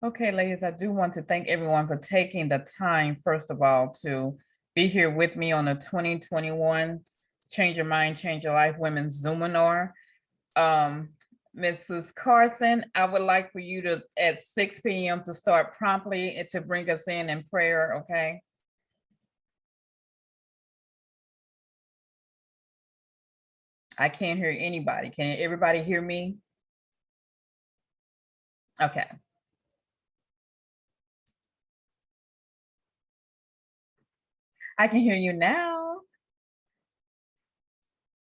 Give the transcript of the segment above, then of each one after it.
Okay, ladies, I do want to thank everyone for taking the time, first of all, to be here with me on the 2021 Change Your Mind, Change Your Life Women's ZOOMINAR. Mrs. Carson, I would like for you to, at 6 p.m., to start promptly and to bring us in prayer, okay? I can't hear anybody. Can everybody hear me? Okay. I can hear you now.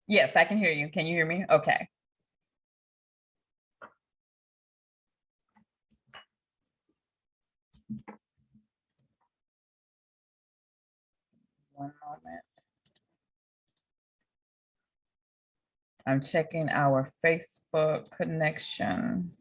Yes, I can hear you. Can you hear me? Okay. One moment. I'm checking our Facebook connection.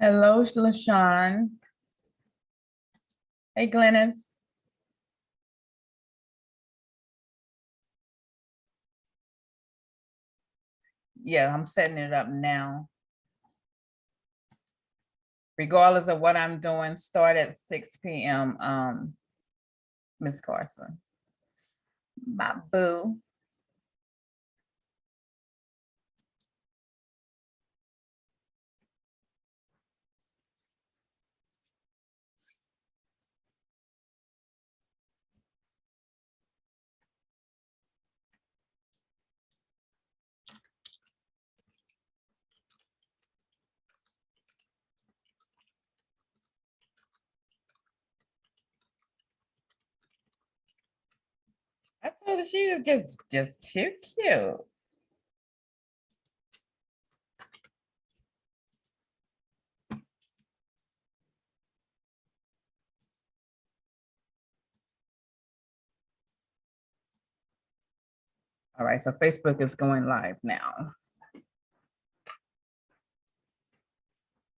Hello, LaShawn. Hey, Glennis. Yeah, I'm setting it up now. Regardless of what I'm doing, start at 6 p.m. Miss Carson. My boo. I told her she was just too cute. All right, so Facebook is going live now.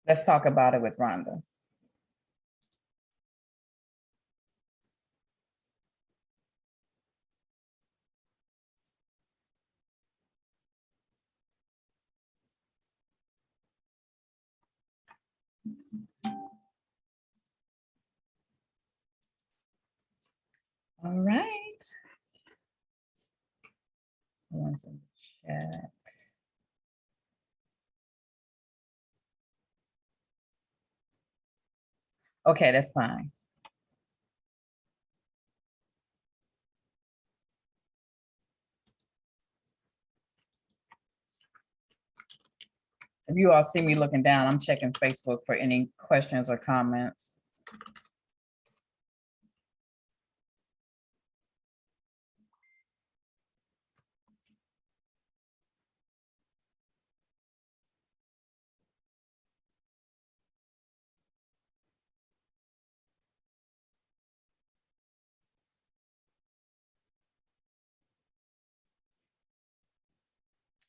Let's talk about it with Rhonda. All right. One's in the chat. Okay, that's fine. If you all see me looking down, I'm checking Facebook for any questions or comments.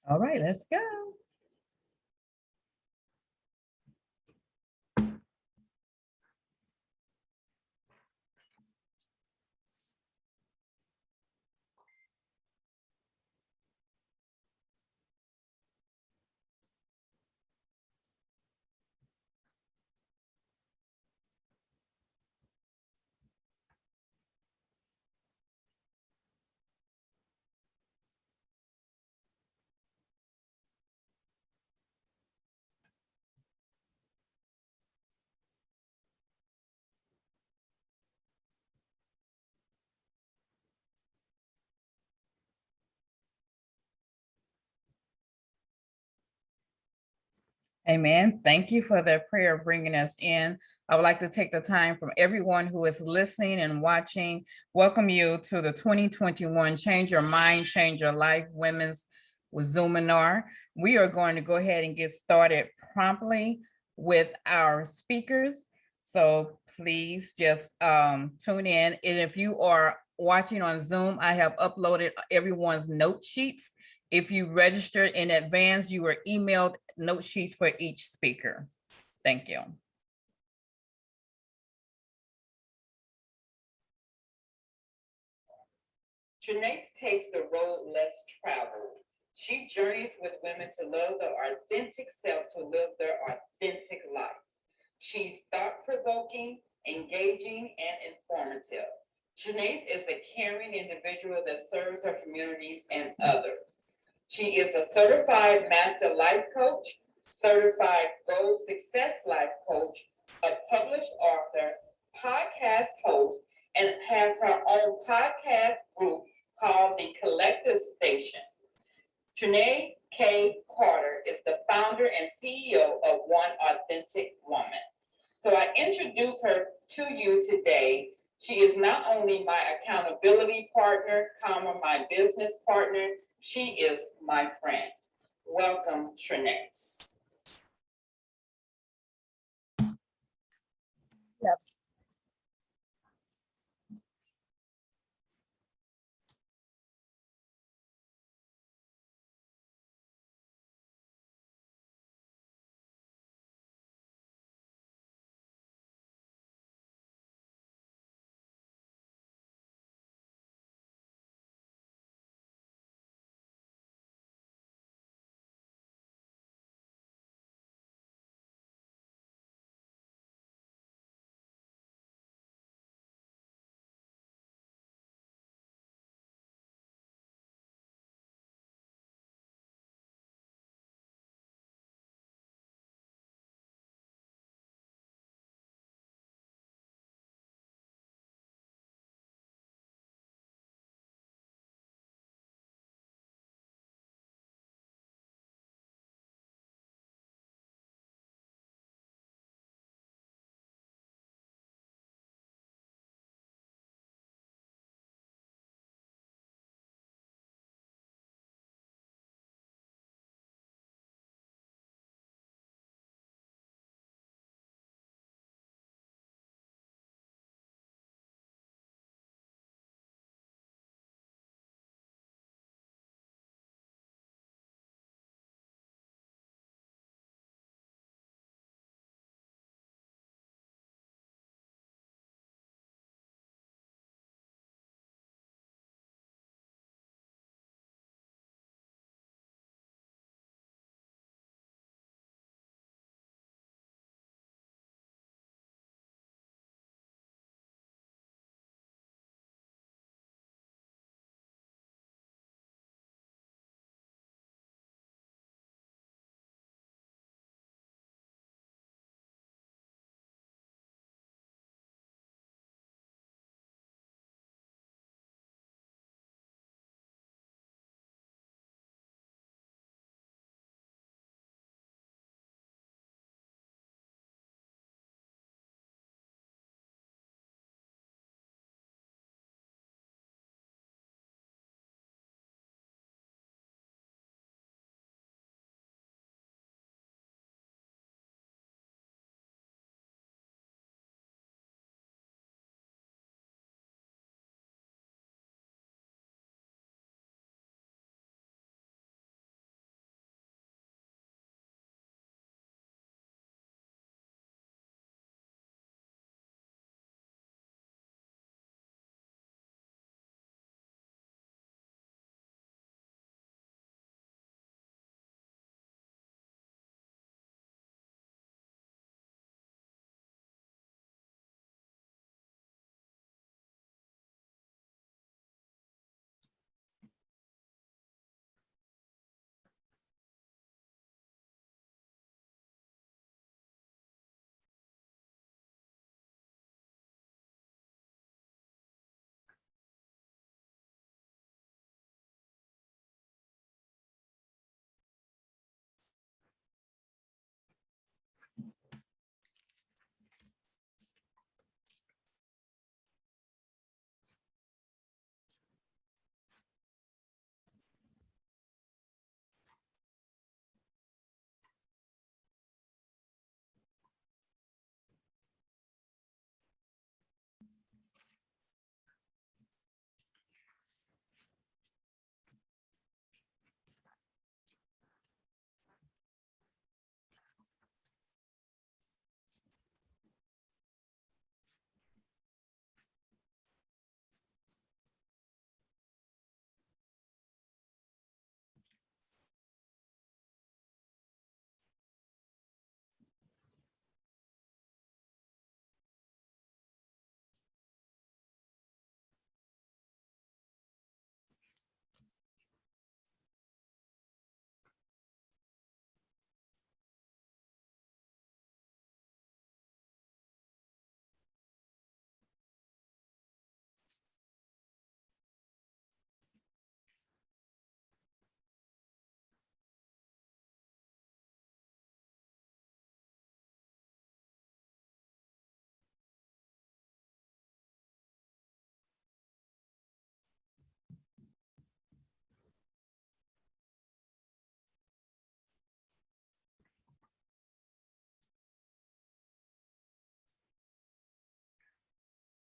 All right, let's go. Amen. Thank you for that prayer bringing us in. I would like to take the time from everyone who is listening and watching, welcome you to the 2021 Change Your Mind, Change Your Life Women's ZOOMINAR. We are going to go ahead and get started promptly with our speakers. So please just tune in. And if you are watching on Zoom, I have uploaded everyone's note sheets. If you registered in advance, you were emailed note sheets for each speaker. Thank you. Trinace takes the road less traveled. She journeys with women to love their authentic self, to live their authentic life. She's thought-provoking, engaging, and informative. Trinace is a caring individual that serves her communities and others. She is a certified master life coach, certified goal success life coach, a published author, podcast host, and has her own podcast group called the Collective Station. Trinae K. Carter is the founder and CEO of One Authentic Woman. So I introduce her to you today. She is not only my accountability partner, my business partner, she is my friend. Welcome, Trinae. Yes.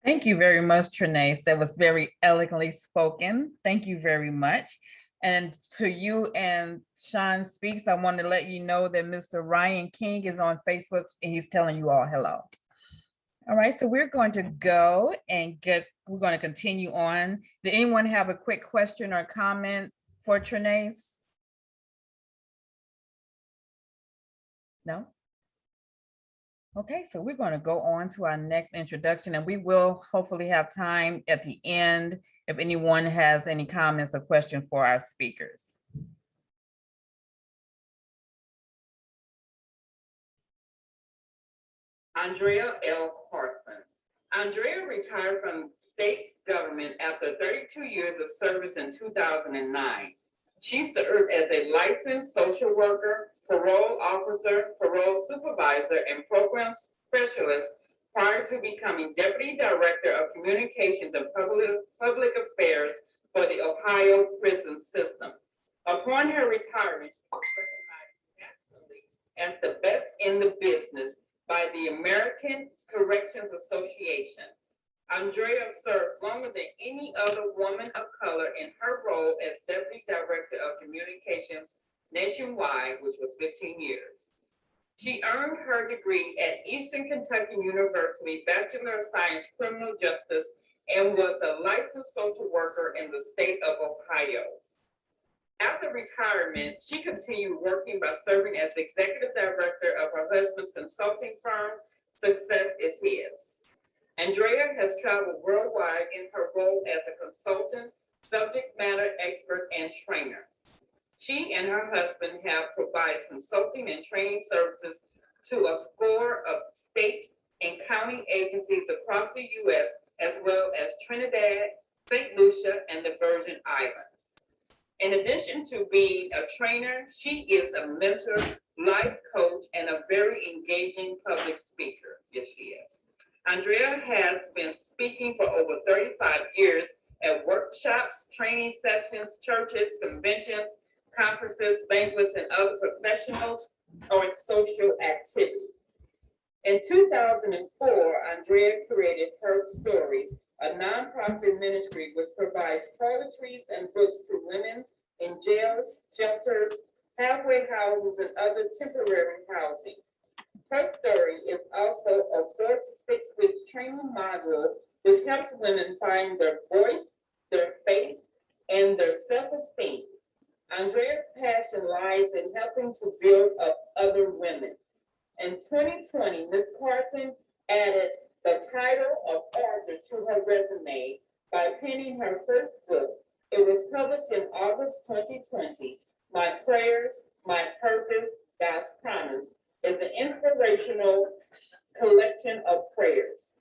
Thank you very much, Trinace. That was very elegantly spoken. Thank you very much. And to you and Sean Speaks, I want to let you know that Mr. Ryan King is on Facebook and he's telling you all hello. All right, so we're going to go and we're going to continue on. Did anyone have a quick question or comment for Trinace? No? Okay, so we're going to go on to our next introduction, and we will hopefully have time at the end if anyone has any comments or questions for our speakers. Andrea L. Carson. Andrea retired from state government after 32 years of service in 2009. She served as a licensed social worker, parole officer, parole supervisor, and program specialist prior to becoming Deputy Director of Communications and Public Affairs for the Ohio prison system. Upon her retirement, she was recognized nationally as the best in the business by the American Corrections Association. Andrea served longer than any other woman of color in her role as Deputy Director of Communications nationwide, which was 15 years. She earned her degree at Eastern Kentucky University, Bachelor of Science Criminal Justice, and was a licensed social worker in the state of Ohio. After retirement, she continued working by serving as executive director of her husband's consulting firm, Success is His. Andrea has traveled worldwide in her role as a consultant, subject matter expert, and trainer. She and her husband have provided consulting and training services to a score of state and county agencies across the U.S., as well as Trinidad, St. Lucia, and the Virgin Islands. In addition to being a trainer, she is a mentor, life coach, and a very engaging public speaker. Yes, she is. Andrea has been speaking for over 35 years at workshops, training sessions, churches, conventions, conferences, banquets, and other professional or social activities. In 2004, Andrea created Her Story, a nonprofit ministry which provides toiletries and books to women in jails, shelters, halfway houses, and other temporary housing. Her Story is also a 4 to 6 week training module which helps women find their voice, their faith, and their self-esteem. Andrea's passion lies in helping to build up other women. In 2020, Ms. Carson added the title of author to her resume by penning her first book. It was published in August 2020. My Prayers, My Purpose, God's Promise is an inspirational collection of prayers.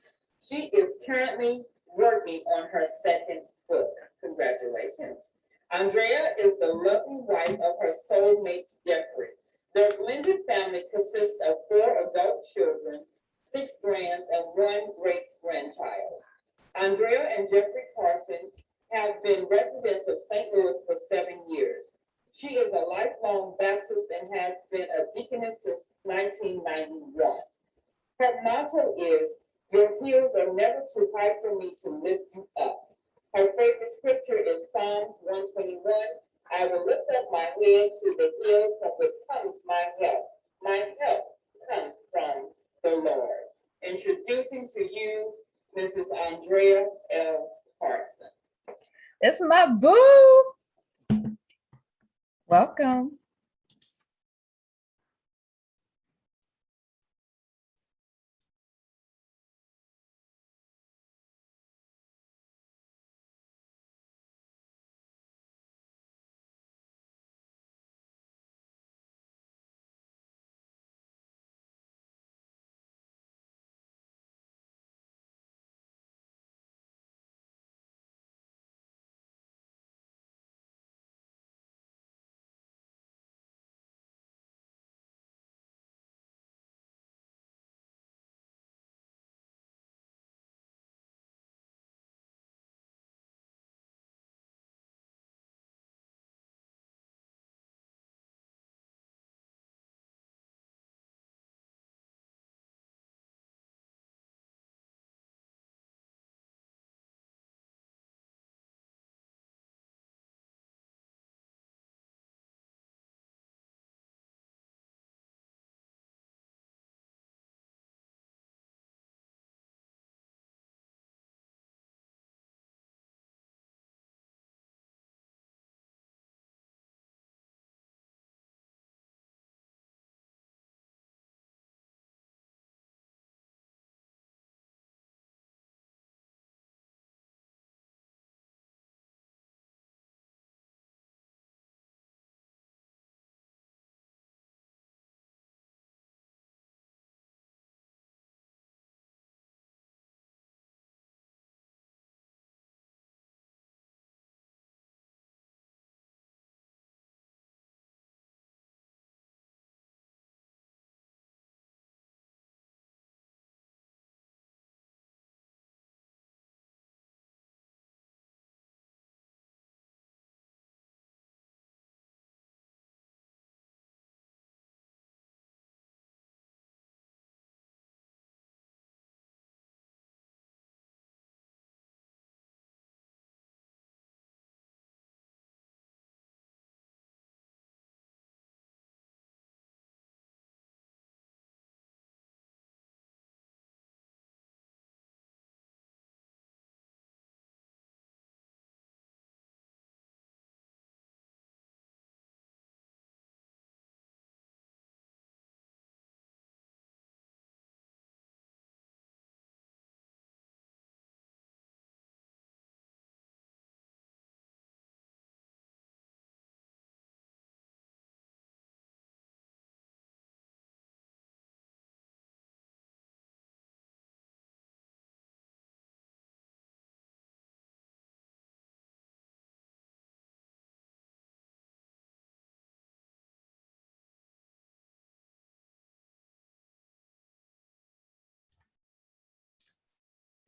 She is currently working on her second book. Congratulations. Andrea is the loving wife of her soulmate, Jeffrey. Their blended family consists of 4 adult children, 6 grands, and 1 great-grandchild. Andrea and Jeffrey Carson have been residents of St. Louis for 7 years. She is a lifelong Baptist and has been a deaconess since 1991. Her motto is, "Your heels are never too high for me to lift you up." Her favorite scripture is Psalms 121. I will lift up my head to the hills from which comes my help. My help comes from the Lord. Introducing to you, Mrs. Andrea L. Carson. It's my boo. Welcome.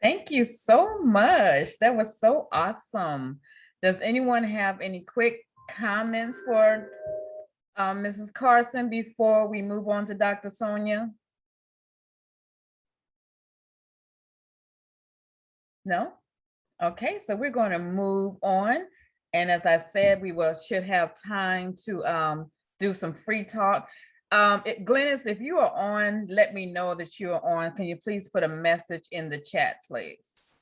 Thank you so much. That was so awesome. Does anyone have any quick comments for Mrs. Carson before we move on to Dr. Sonia? No? Okay, so we're going to move on. And as I said, we should have time to do some free talk. Glennis, if you are on, let me know that you are on. Can you please put a message in the chat, please?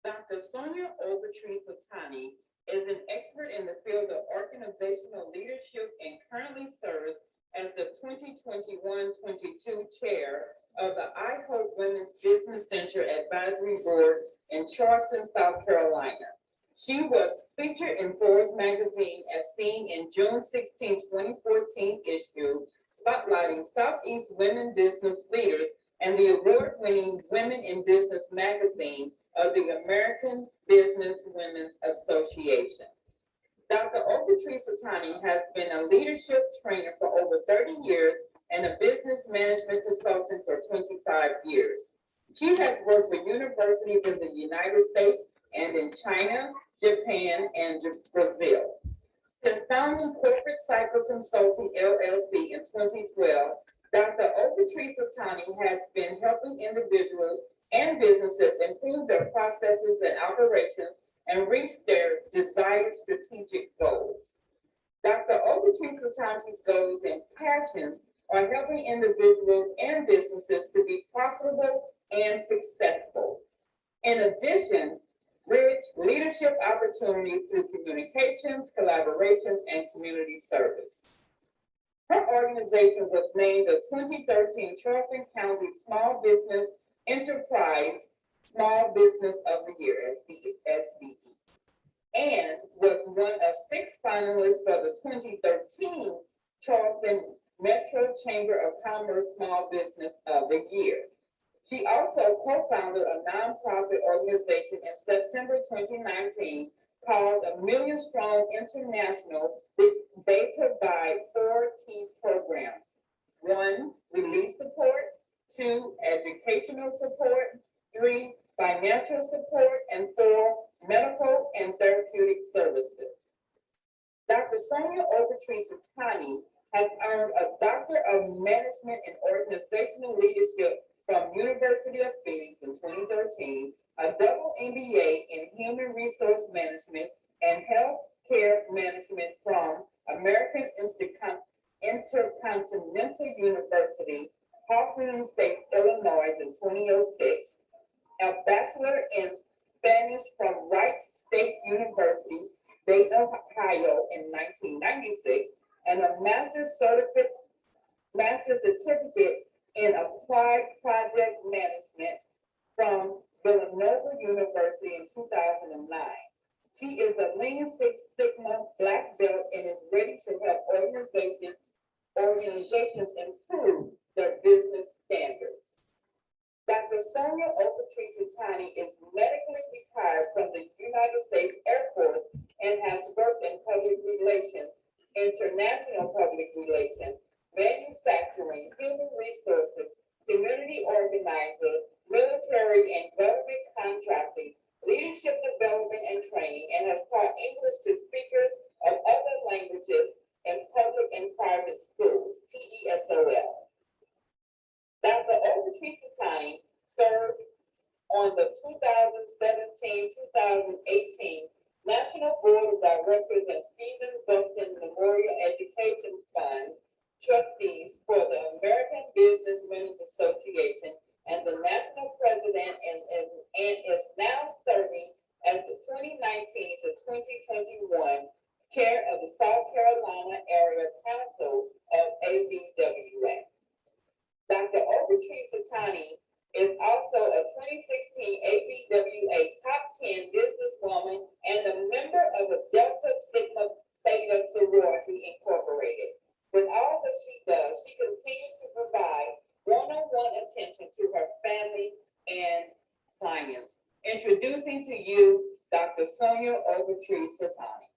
Dr. Sonia Ogletree-Satani is an expert in the field of organizational leadership and currently serves as the 2021-22 chair of the I Hope Women's Business Center Advisory Board in Charleston, South Carolina. She was featured in Forbes magazine as seen in June 16, 2014 issue, spotlighting Southeast women business leaders, and the award-winning Women in Business magazine of the American Business Women's Association. Dr. Ogletree-Satani has been a leadership trainer for over 30 years and a business management consultant for 25 years. She has worked with universities in the United States and in China, Japan, and Brazil. Since founding Corporate Cycle Consulting LLC in 2012, Dr. Ogletree-Satani has been helping individuals and businesses improve their processes and operations and reach their desired strategic goals. Dr. Ogletree-Satani's goals and passions are helping individuals and businesses to be profitable and successful. In addition, bridge leadership opportunities through communications, collaborations, and community service. Her organization was named the 2013 Charleston County Small Business Enterprise Small Business of the Year, SBE, and was one of 6 finalists for the 2013 Charleston Metro Chamber of Commerce Small Business of the Year. She also co-founded a nonprofit organization in September 2019 called A Million Strong International, which they provide 4 key programs. 1, relief support. 2, educational support. 3, financial support. And 4, medical and therapeutic services. Dr. Sonia Ogletree-Satani has earned a Doctor of Management and Organizational Leadership from University of Phoenix in 2013, a double MBA in Human Resource Management and Healthcare Management from American Intercontinental University, Hoffman State, Illinois in 2006, a Bachelor in Spanish from Wright State University, Dayton, Ohio in 1996, and a master's certificate in Applied Project Management from Villanova University in 2009. She is a Lean Six Sigma Black Belt and is ready to help organizations improve their business standards. Dr. Sonia Ogletree-Satani is medically retired from the United States Air Force and has worked in public relations, international public relations, manufacturing, human resources, community organizer, military and government contracting, leadership development and training, and has taught English to speakers of other languages in public and private schools, TESOL. Dr. Ogletree-Satani served on the 2017-2018 National Board of Directors and Stephen Buston Memorial Education Fund trustees for the American Business Women's Association and the national president, and is now serving as the 2019 to 2021 chair of the South Carolina Area Council of ABWA. Dr. Ogletree-Satani is also a 2016 ABWA Top 10 businesswoman and a member of the Delta Sigma Theta Sorority Incorporated. With all that she does, she continues to provide one-on-one attention to her family and clients. Introducing to you, Dr. Sonia Ogletree-Satani.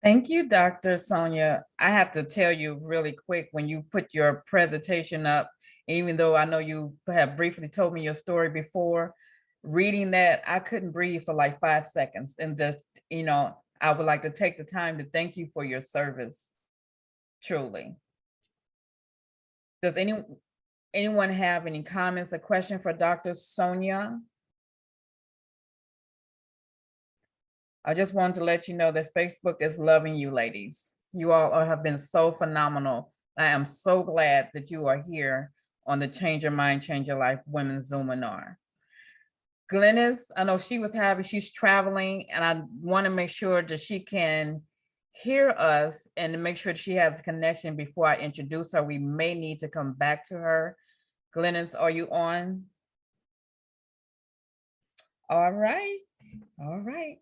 Thank you, Dr. Sonia. I have to tell you really quick, when you put your presentation up, even though I know you have briefly told me your story before, reading that, I couldn't breathe for like 5 seconds. And just, I would like to take the time to thank you for your service, truly. Does anyone have any comments or questions for Dr. Sonia? I just wanted to let you know that Facebook is loving you, ladies. You all have been so phenomenal. I am so glad that you are here on the Change Your Mind, Change Your Life Women's ZOOMINAR. Glennis, I know she's traveling, and I want to make sure that she can hear us and to make sure that she has a connection before I introduce her. We may need to come back to her. Glennis, are you on? All right. All right.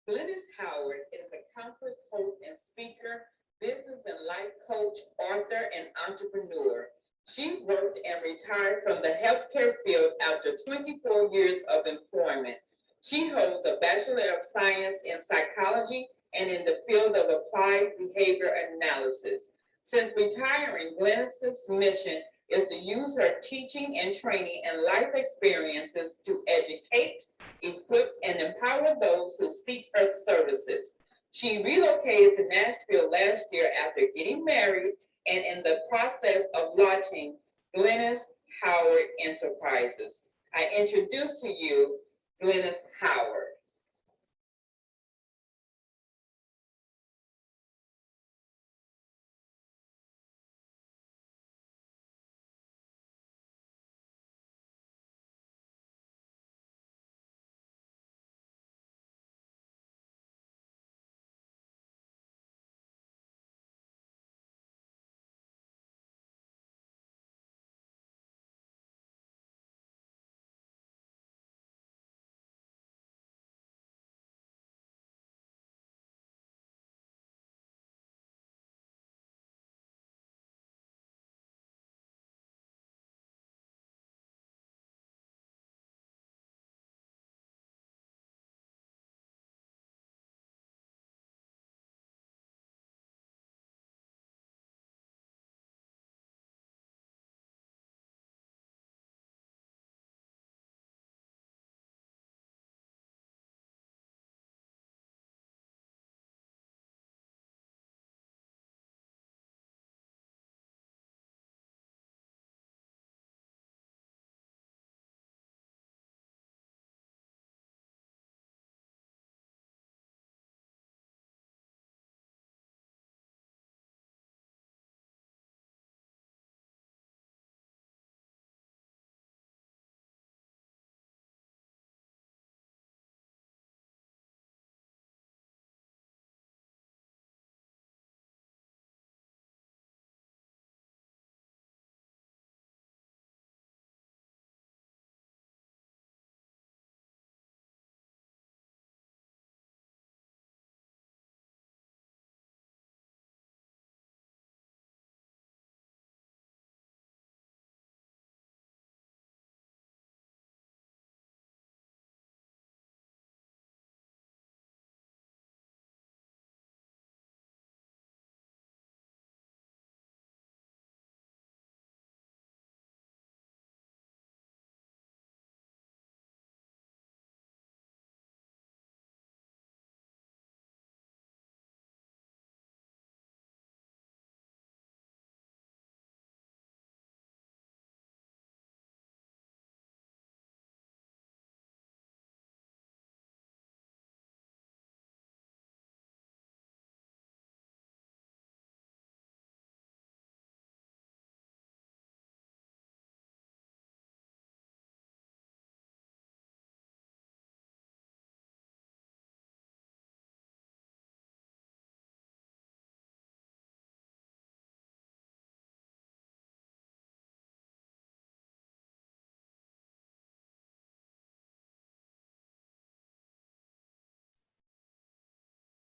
Glennis Howard is a conference host and speaker, business and life coach, author, and entrepreneur. She worked and retired from the healthcare field after 24 years of employment. She holds a Bachelor of Science in Psychology and in the field of applied behavior analysis. Since retiring, Glennis's mission is to use her teaching and training and life experiences to educate, equip, and empower those who seek her services. She relocated to Nashville last year after getting married and in the process of launching Glennis Howard Enterprises. I introduce to you Glennis Howard.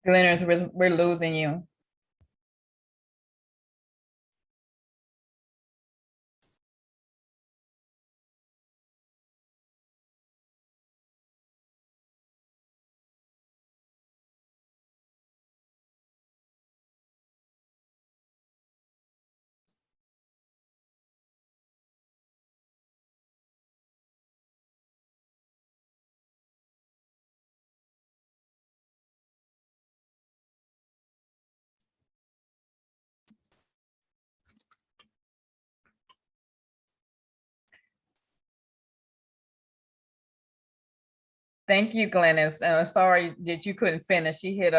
Glennis, we're losing you. Thank you, Glennis. Sorry that you couldn't finish. She hit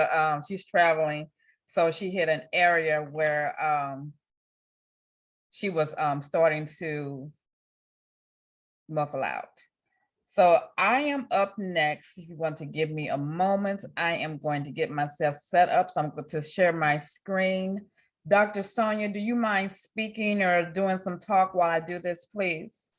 she's traveling, so she hit an area where she was starting to muffle out. So I am up next. If you want to give me a moment, I am going to get myself set up. So I'm going to share my screen. Dr. Sonia, do you mind speaking or doing some talk while I do this, please?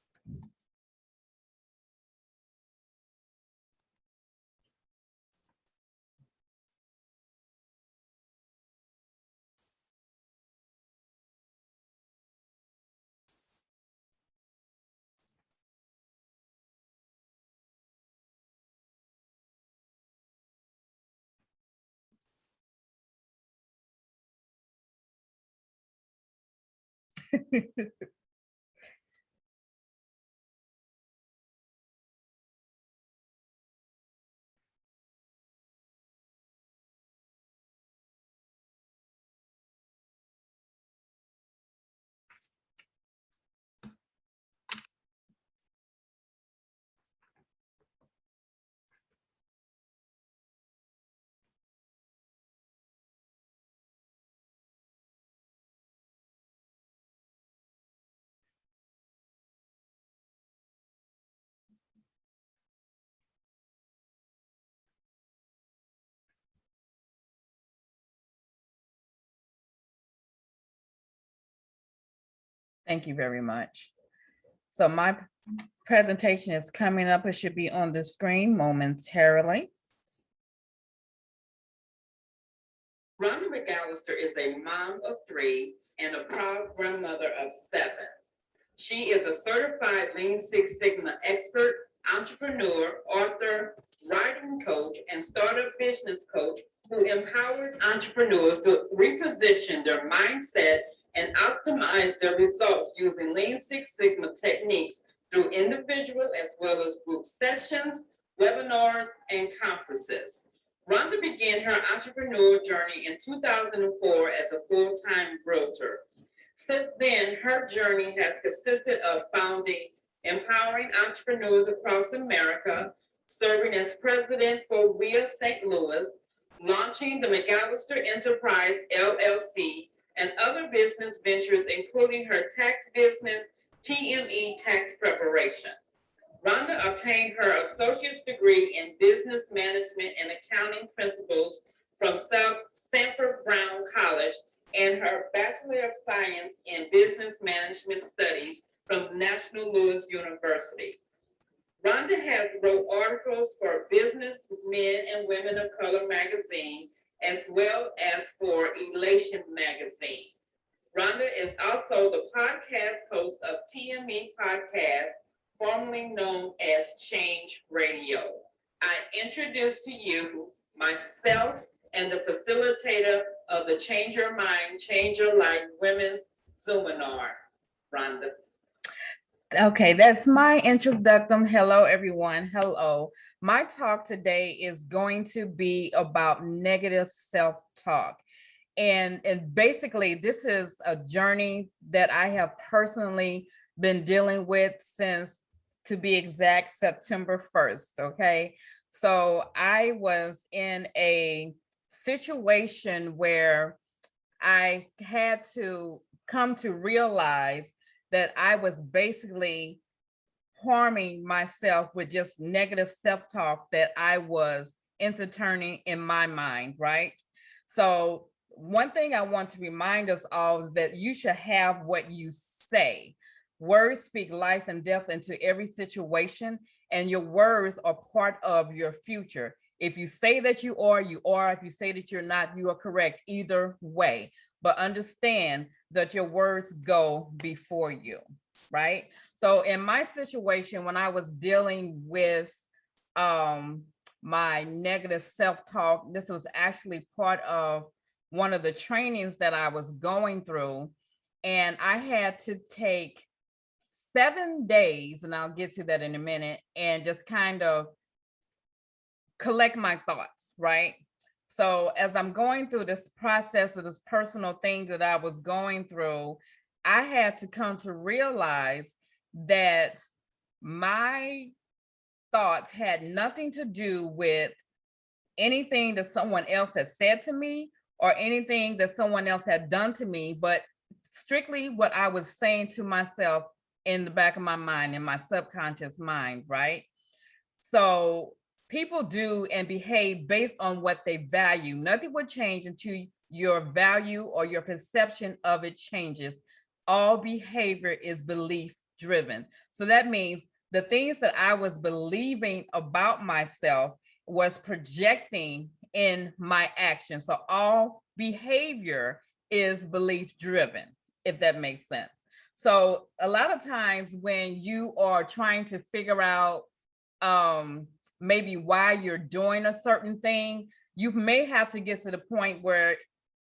Thank you very much. So my presentation is coming up. It should be on the screen momentarily. Rhonda McAllister is a mom of 3 and a proud grandmother of 7. She is a certified Lean Six Sigma expert, entrepreneur, author, writing coach, and startup business coach who empowers entrepreneurs to reposition their mindset and optimize their results using Lean Six Sigma techniques through individual as well as group sessions, webinars, and conferences. Rhonda began her entrepreneurial journey in 2004 as a full-time realtor. Since then, her journey has consisted of founding empowering entrepreneurs across America, serving as president for WIA St. Louis, launching the McAllister Enterprise LLC, and other business ventures, including her tax business, TME Tax Preparation. Rhonda obtained her associate's degree in business management and accounting principles from Sanford Brown College and her Bachelor of Science in Business Management Studies from National Louis University. Rhonda has wrote articles for Business Men and Women of Color magazine, as well as for Elation magazine. Rhonda is also the podcast host of TME Podcast, formerly known as Change Radio. I introduce to you myself and the facilitator of the Change Your Mind, Change Your Life Women's ZOOMINAR, Rhonda. Okay, that's my introduction. Hello, everyone. Hello. My talk today is going to be about negative self-talk. And basically, this is a journey that I have personally been dealing with since, to be exact, September 1st. Okay. So I was in a situation where I had to come to realize that I was basically harming myself with just negative self-talk that I was entertaining in my mind, right? So one thing I want to remind us all is that you should have what you say. Words speak life and death into every situation, and your words are part of your future. If you say that you are, you are. If you say that you're not, you are correct either way. But understand that your words go before you, right? So in my situation, when I was dealing with my negative self-talk, this was actually part of one of the trainings that I was going through. And I had to take 7 days, and I'll get to that in a minute, and just kind of collect my thoughts, right? So as I'm going through this process of this personal thing that I was going through, I had to come to realize that my thoughts had nothing to do with anything that someone else had said to me or anything that someone else had done to me, but strictly what I was saying to myself in the back of my mind, in my subconscious mind, right? So people do and behave based on what they value. Nothing will change until your value or your perception of it changes. All behavior is belief driven. So that means the things that I was believing about myself was projecting in my action. So all behavior is belief driven, if that makes sense. So a lot of times when you are trying to figure out maybe why you're doing a certain thing, you may have to get to the point where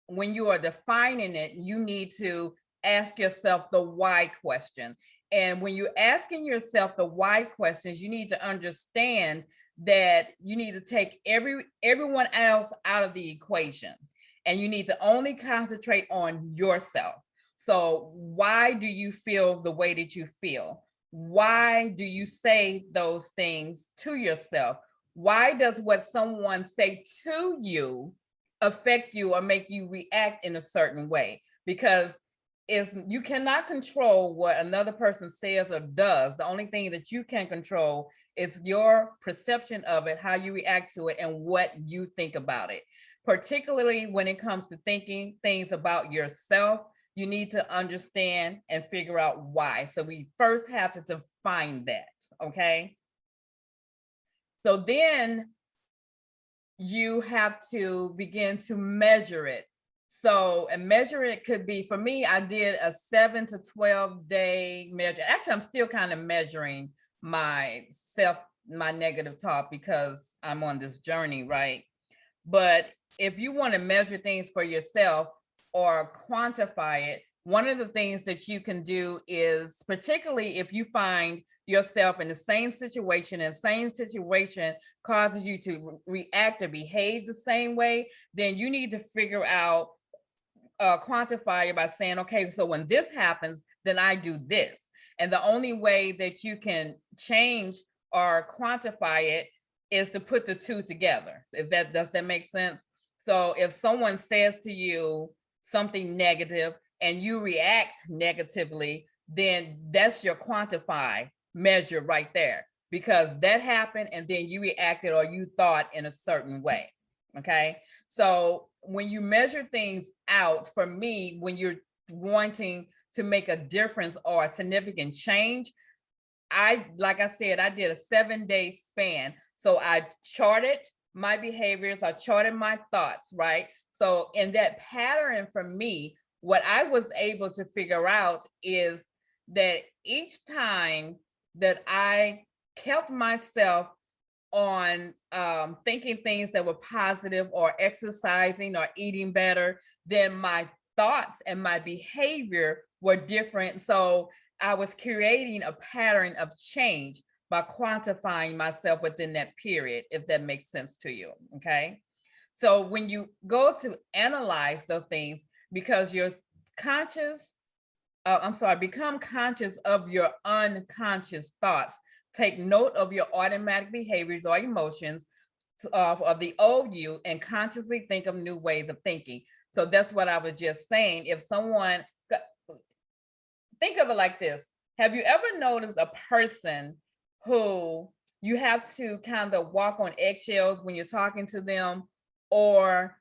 when you are defining it, you need to ask yourself the why question. And when you're asking yourself the why questions, you need to understand that you need to take everyone else out of the equation, and you need to only concentrate on yourself. So why do you feel the way that you feel? Why do you say those things to yourself? Why does what someone say to you affect you or make you react in a certain way? Because you cannot control what another person says or does. The only thing that you can control is your perception of it, how you react to it, and what you think about it. Particularly when it comes to thinking things about yourself, you need to understand and figure out why. So we first have to define that, okay? So then you have to begin to measure it. So a measure it could be, for me, I did a 7 to 12 day measure. Actually, I'm still kind of measuring myself, my negative talk, because I'm on this journey, right? But if you want to measure things for yourself or quantify it, one of the things that you can do is, particularly if you find yourself in the same situation and same situation causes you to react or behave the same way, then you need to figure out, quantify it by saying, okay, so when this happens, then I do this. And the only way that you can change or quantify it is to put the two together. Does that make sense? So if someone says to you something negative and you react negatively, then that's your quantify measure right there, because that happened and then you reacted or you thought in a certain way. Okay. So when you measure things out, for me, when you're wanting to make a difference or a significant change, like I said, I did a 7-day span. So I charted my behaviors, I charted my thoughts, right? So in that pattern, for me, what I was able to figure out is that each time that I kept myself on thinking things that were positive or exercising or eating better, then my thoughts and my behavior were different. So I was creating a pattern of change by quantifying myself within that period, if that makes sense to you. Okay. So when you go to analyze those things, because you're conscious, become conscious of your unconscious thoughts. Take note of your automatic behaviors or emotions of the old you and consciously think of new ways of thinking. So that's what I was just saying. If someone, think of it like this. Have you ever noticed a person who you have to kind of walk on eggshells when you're talking to them, or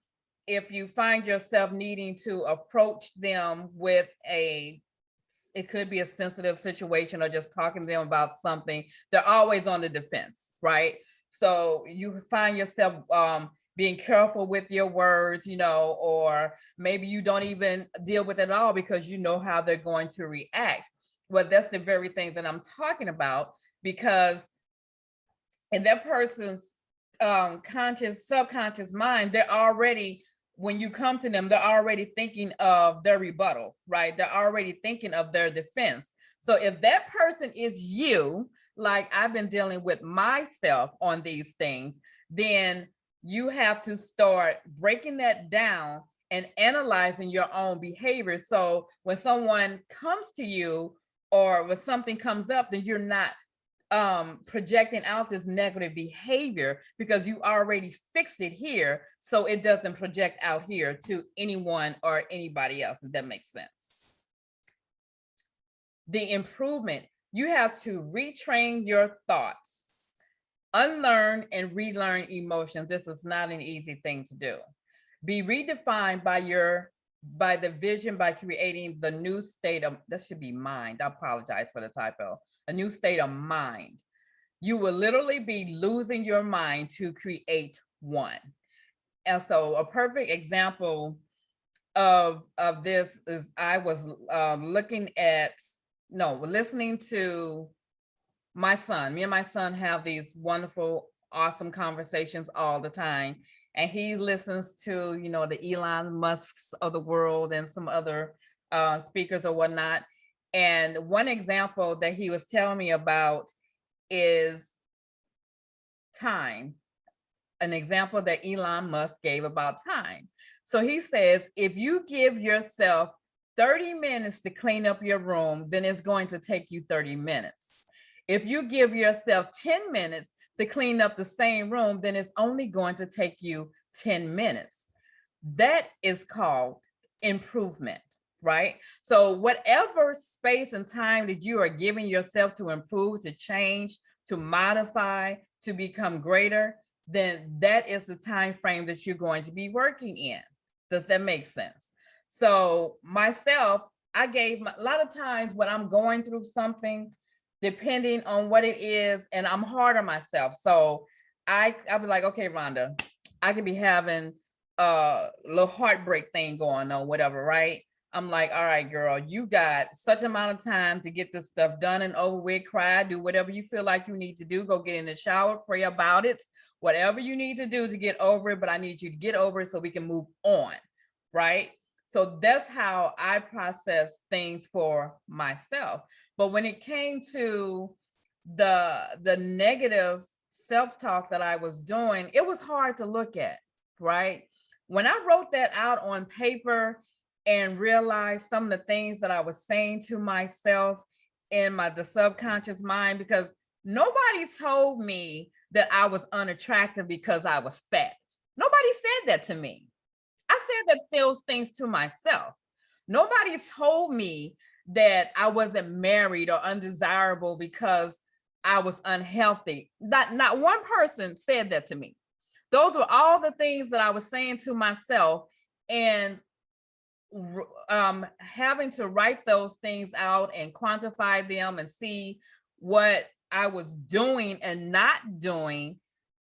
if you find yourself needing to approach them with it could be a sensitive situation or just talking to them about something, they're always on the defense, right? So you find yourself being careful with your words, or maybe you don't even deal with it at all because you know how they're going to react. Well, that's the very thing that I'm talking about, because in that person's subconscious mind, they're already, when you come to them, they're already thinking of their rebuttal, right? They're already thinking of their defense. So if that person is you, like I've been dealing with myself on these things, then you have to start breaking that down and analyzing your own behavior. So when someone comes to you or when something comes up, then you're not projecting out this negative behavior because you already fixed it here, so it doesn't project out here to anyone or anybody else. If that makes sense. The improvement, you have to retrain your thoughts, unlearn and relearn emotions. This is not an easy thing to do. Be redefined by the vision, by creating the new state of, that should be mind. I apologize for the typo. A new state of mind. You will literally be losing your mind to create one. And so a perfect example of this is I was listening to my son. Me and my son have these wonderful, awesome conversations all the time. And he listens to, the Elon Musks of the world and some other speakers or whatnot. And one example that he was telling me about is time. An example that Elon Musk gave about time. So he says, if you give yourself 30 minutes to clean up your room, then it's going to take you 30 minutes. If you give yourself 10 minutes to clean up the same room, then it's only going to take you 10 minutes. That is called improvement, right? So whatever space and time that you are giving yourself to improve, to change, to modify, to become greater, then that is the time frame that you're going to be working in. Does that make sense? So myself, a lot of times when I'm going through something, depending on what it is, and I'm hard on myself. So I'll be like, okay, Rhonda, I could be having a little heartbreak thing going on, whatever, right? I'm like, all right, girl, you got such amount of time to get this stuff done and over with, cry, do whatever you feel like you need to do, go get in the shower, pray about it, whatever you need to do to get over it, but I need you to get over it so we can move on, right? So that's how I process things for myself. But when it came to the negative self-talk that I was doing, it was hard to look at, right? When I wrote that out on paper and realized some of the things that I was saying to myself in the subconscious mind, because nobody told me that I was unattractive because I was fat. Nobody said that to me. I said those things to myself. Nobody told me that I wasn't married or undesirable because I was unhealthy. Not one person said that to me. Those were all the things that I was saying to myself, and having to write those things out and quantify them and see what I was doing and not doing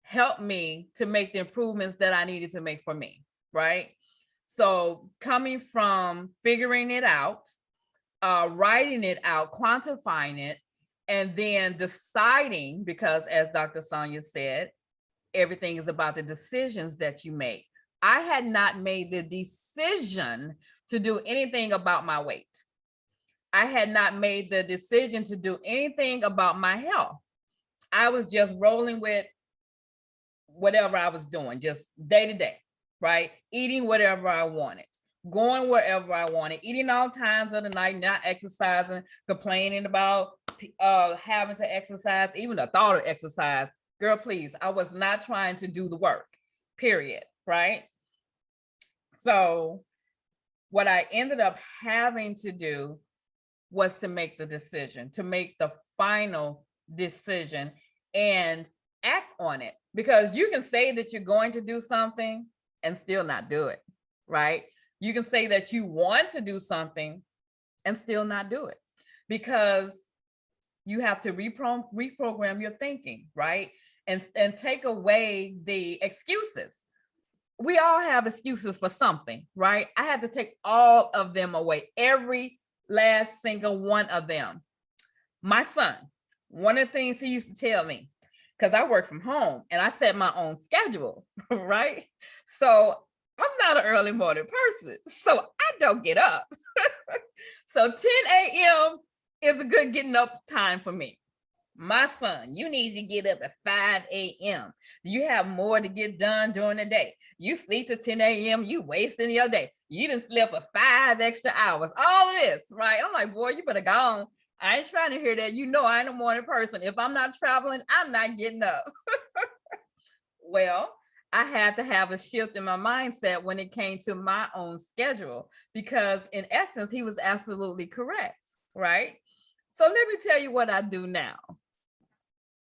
helped me to make the improvements that I needed to make for me, right? So coming from figuring it out, writing it out, quantifying it, and then deciding, because as Dr. Sonia said, everything is about the decisions that you make. I had not made the decision to do anything about my weight. I had not made the decision to do anything about my health. I was just rolling with whatever I was doing, just day to day, right? Eating whatever I wanted, going wherever I wanted, eating all times of the night, not exercising, complaining about having to exercise, even the thought of exercise. Girl, please, I was not trying to do the work, period, right? So what I ended up having to do was to make the decision, to make the final decision and act on it. Because you can say that you're going to do something and still not do it, right? You can say that you want to do something and still not do it, because you have to reprogram your thinking, right? And take away the excuses. We all have excuses for something, right? I had to take all of them away, every last single one of them. My son, one of the things he used to tell me, because I work from home and I set my own schedule, right? So I'm not an early morning person, so I don't get up. So 10 a.m. is a good getting up time for me. My son, you need to get up at 5 a.m. You have more to get done during the day. You sleep till 10 a.m., you wasting your day. You didn't sleep for 5 extra hours, all of this, right? I'm like, boy, you better go on, I ain't trying to hear that. You know, I ain't a morning person. If I'm not traveling, I'm not getting up. Well, I had to have a shift in my mindset when it came to my own schedule, because in essence, he was absolutely correct, right? So let me tell you what I do now.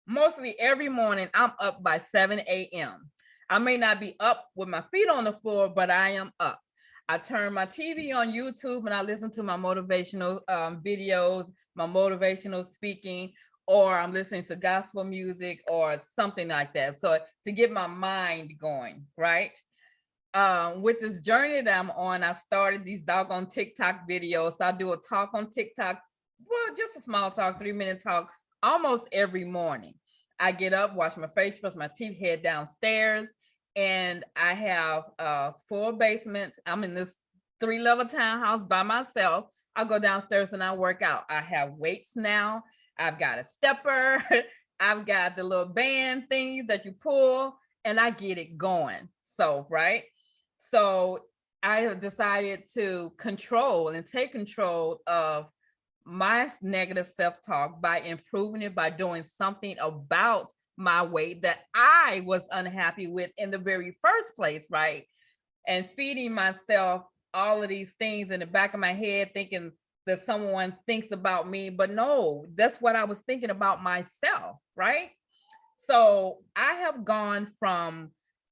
Mostly every morning, I'm up by 7 a.m. I may not be up with my feet on the floor, but I am up. I turn my TV on YouTube and I listen to my motivational videos, my motivational speaking, or I'm listening to gospel music or something like that. So to get my mind going, right? With this journey that I'm on, I started these doggone TikTok videos. So I do a talk on TikTok, well, just a small talk, 3-minute talk, almost every morning. I get up, wash my face, brush my teeth, head downstairs, and I have a full basement. I'm in this 3-level townhouse by myself. I go downstairs and I work out. I have weights now. I've got a stepper. I've got the little band things that you pull, and I get it going. So, right. So I have decided to control and take control of my negative self-talk by improving it, by doing something about my weight that I was unhappy with in the very first place, right? And feeding myself all of these things in the back of my head, thinking that someone thinks about me, but no, that's what I was thinking about myself, right? So I have gone from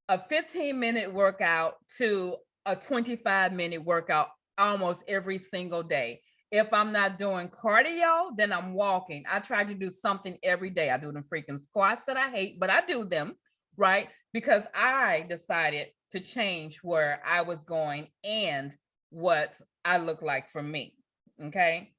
a 15-minute workout to a 25-minute workout almost every single day. If I'm not doing cardio, then I'm walking. I try to do something every day. I do them freaking squats that I hate, but I do them, right? Because I decided to change where I was going and what I look like for me. Okay.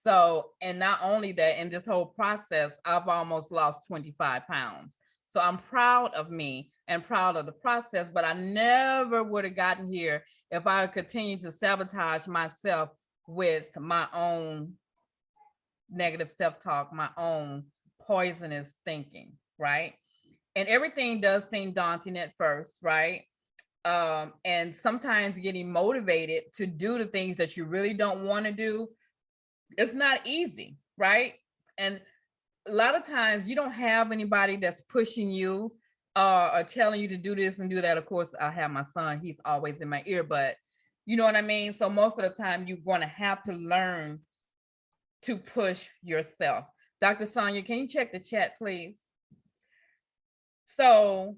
So, and not only that, in this whole process, I've almost lost 25 pounds. So I'm proud of me and proud of the process, but I never would have gotten here if I had continued to sabotage myself with my own negative self-talk, my own poisonous thinking, right? And everything does seem daunting at first, right? And sometimes getting motivated to do the things that you really don't want to do, it's not easy, right? And a lot of times you don't have anybody that's pushing you or telling you to do this and do that. Of course, I have my son, he's always in my ear, but you know what I mean? So most of the time you're going to have to learn to push yourself. Dr. Sonia, can you check the chat, please? So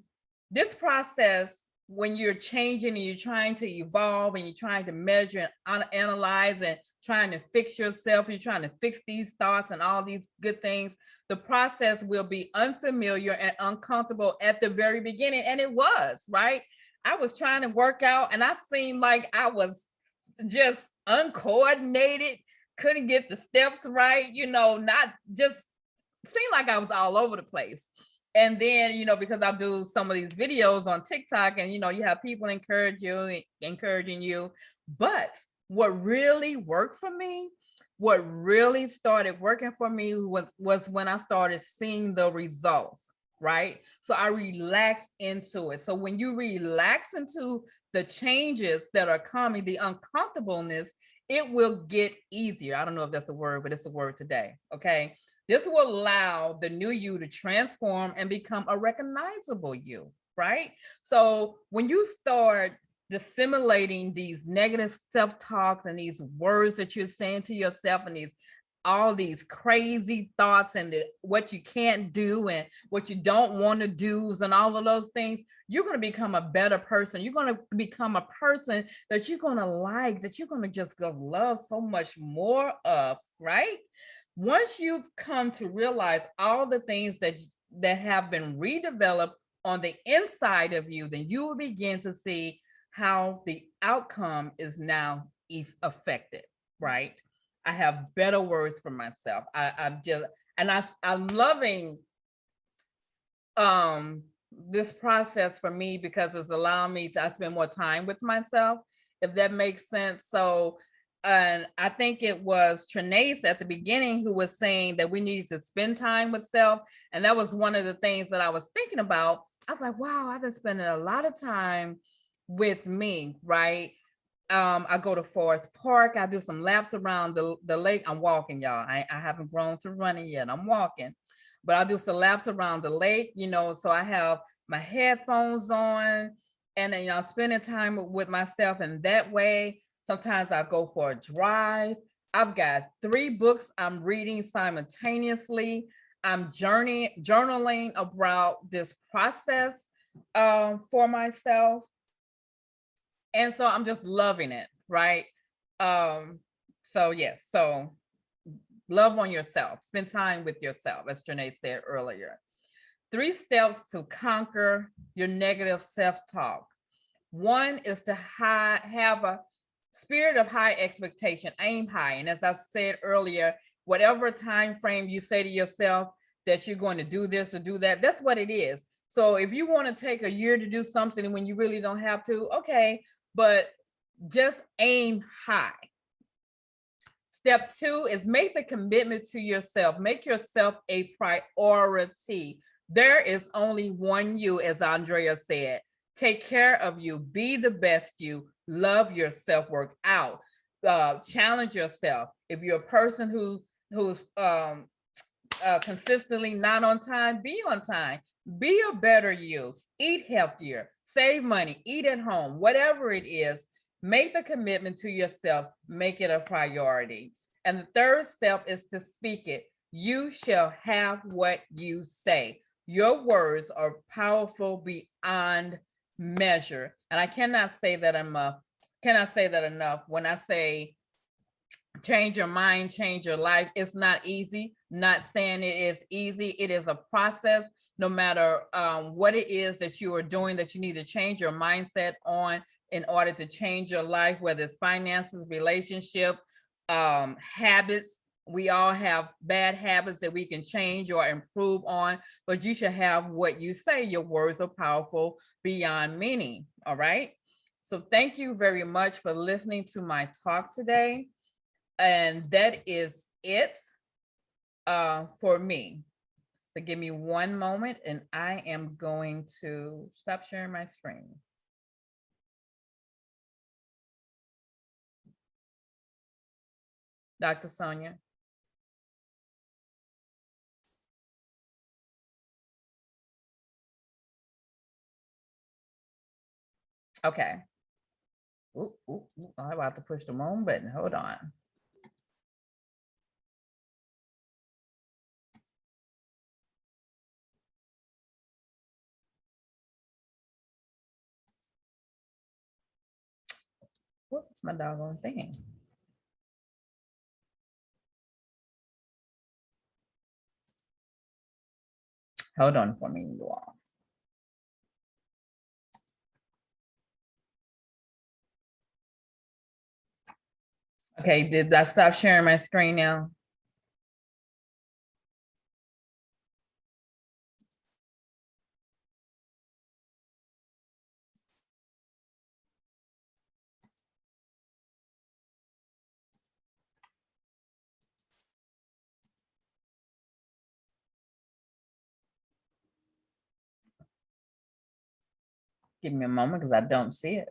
this process, when you're changing and you're trying to evolve and you're trying to measure and analyze and trying to fix yourself, you're trying to fix these thoughts and all these good things, the process will be unfamiliar and uncomfortable at the very beginning. And it was, right? I was trying to work out and I seemed like I was just uncoordinated, couldn't get the steps right, you know, not just seemed like I was all over the place. And then, you know, because I do some of these videos on TikTok and, you know, you have people encouraging you. But what really worked for me, what really started working for me was when I started seeing the results, right? So I relaxed into it. So when you relax into the changes that are coming, the uncomfortableness, it will get easier. I don't know if that's a word, but it's a word today. Okay. This will allow the new you to transform and become a recognizable you, right? So when you start dissimulating these negative self-talks and these words that you're saying to yourself and all these crazy thoughts and what you can't do and what you don't want to do and all of those things, you're going to become a better person. You're going to become a person that you're going to like, that you're going to just go love so much more of, right? Once you've come to realize all the things that have been redeveloped on the inside of you, then you will begin to see how the outcome is now affected, right? I have better words for myself. I'm loving this process for me because it's allowing me to spend more time with myself, if that makes sense. So and I think it was Trinace at the beginning who was saying that we needed to spend time with self. And that was one of the things that I was thinking about. I was like, wow, I've been spending a lot of time with me, right? I go to Forest Park. I do some laps around the lake. I'm walking, y'all. I haven't grown to running yet. I'm walking, but I do some laps around the lake, you know, so I have my headphones on and then, you know, spending time with myself in that way. Sometimes I go for a drive. I've got 3 books I'm reading simultaneously. I'm journaling about this process for myself. And so I'm just loving it, right? So yes, so love on yourself, spend time with yourself, as Janae said earlier. 3 steps to conquer your negative self-talk. One is to have a spirit of high expectation, aim high. And as I said earlier, whatever time frame you say to yourself that you're going to do this or do that, that's what it is. So if you want to take a year to do something when you really don't have to, okay, but just aim high. Step 2 is make the commitment to yourself. Make yourself a priority. There is only one you, as Andrea said. Take care of you. Be the best you. Love yourself. Work out. Challenge yourself. If you're a person who's consistently not on time, be on time. Be a better you. Eat healthier. Save money. Eat at home. Whatever it is, make the commitment to yourself. Make it a priority. And the third step is to speak it. You shall have what you say. Your words are powerful beyond measure. And I cannot say that enough. When I say change your mind, change your life, it's not easy. Not saying it is easy. It is a process. No matter what it is that you are doing, that you need to change your mindset on in order to change your life, whether it's finances, relationship, habits. We all have bad habits that we can change or improve on, but you should have what you say. Your words are powerful beyond meaning. All right. So thank you very much for listening to my talk today. And that is it for me. So give me one moment and I am going to stop sharing my screen. Dr. Sonia. Okay. Ooh, I'm about to push the wrong button. Hold on. What's my doggone thing? Hold on for me, you all. Okay, did I stop sharing my screen now? Give me a moment because I don't see it.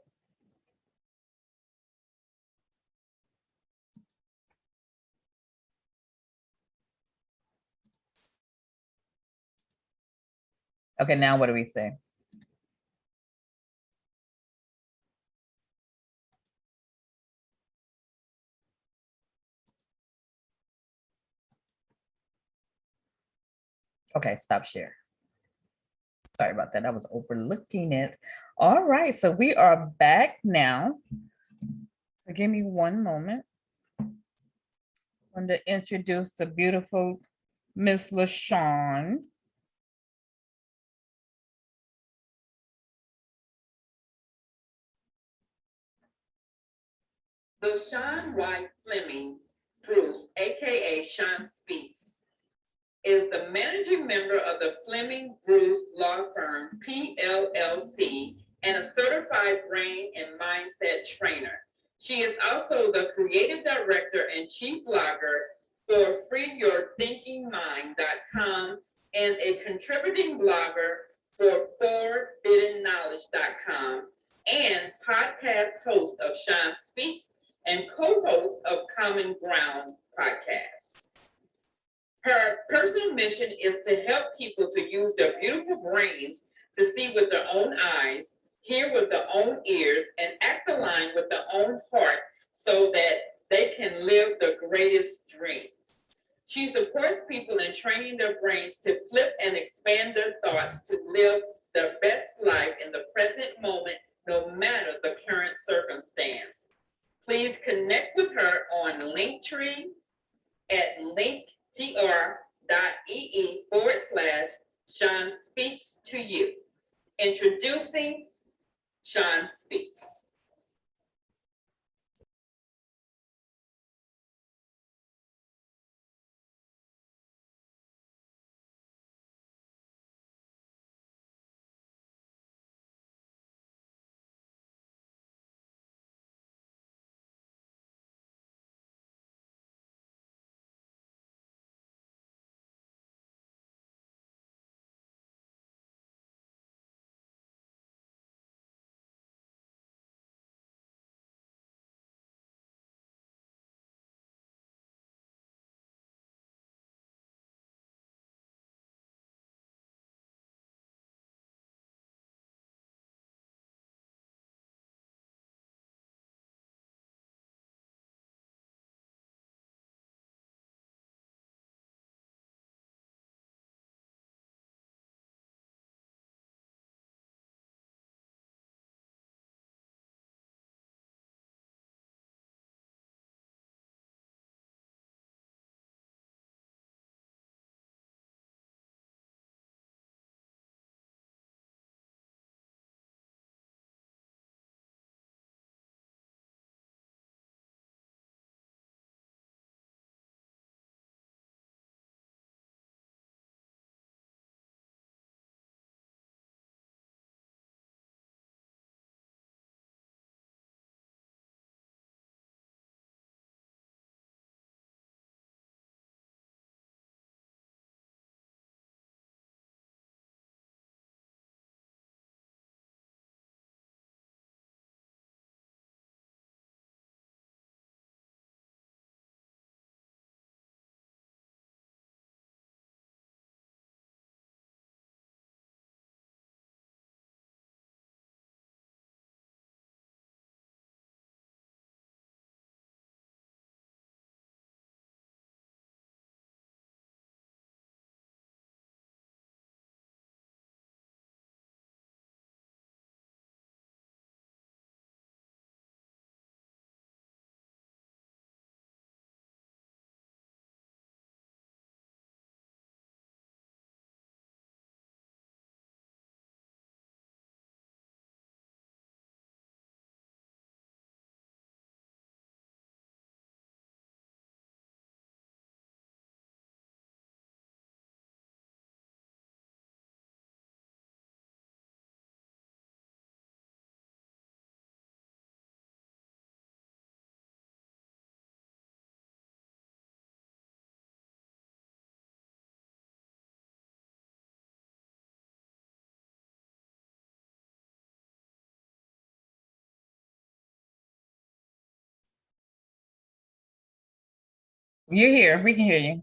Okay, now what do we say? Okay, stop share. Sorry about that. I was overlooking it. All right, so we are back now. So give me one moment. I'm going to introduce the beautiful Miss LaShawn. LaShawn White Fleming Bruce, aka Sean Speaks, is the managing member of the Fleming Bruce Law Firm, PLLC, and a certified brain and mindset trainer. She is also the creative director and chief blogger for freeyourthinkingmind.com and a contributing blogger for forbiddenknowledge.com and podcast host of Sean Speaks and co-host of Common Ground podcast. Her personal mission is to help people to use their beautiful brains to see with their own eyes, hear with their own ears, and act aligned with their own heart so that they can live their greatest dreams. She supports people in training their brains to flip and expand their thoughts to live their best life in the present moment, no matter the current circumstance. Please connect with her on Linktree at linktr.ee/Sean Speaks to You. Introducing Sean Speaks. You're here. We can hear you.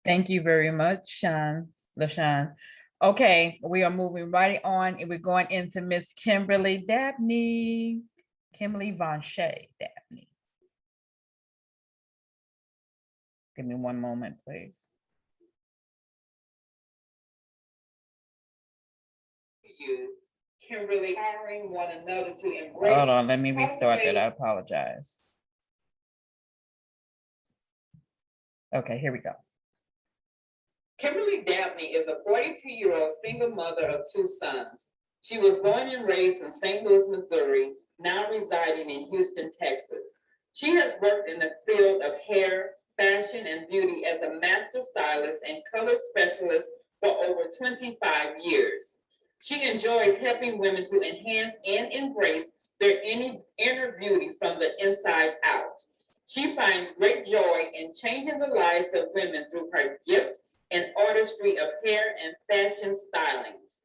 Thank you very much, LaShawn. Okay, we are moving right on and we're going into Miss Kimberly Dabney. Kimberly Von Shea Dabney. Give me one moment, please. You, Kimberly, empowering one another to embrace. Hold on, let me restart that. I apologize. Okay, here we go. Kimberly Dabney is a 42-year-old single mother of 2 sons. She was born and raised in St. Louis, Missouri, now residing in Houston, Texas. She has worked in the field of hair, fashion, and beauty as a master stylist and color specialist for over 25 years. She enjoys helping women to enhance and embrace their inner beauty from the inside out. She finds great joy in changing the lives of women through her gift and artistry of hair and fashion stylings.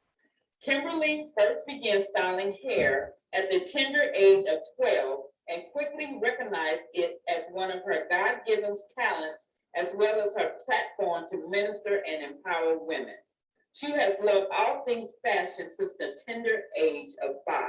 Kimberly first began styling hair at the tender age of 12 and quickly recognized it as one of her God-given talents, as well as her platform to minister and empower women. She has loved all things fashion since the tender age of 5.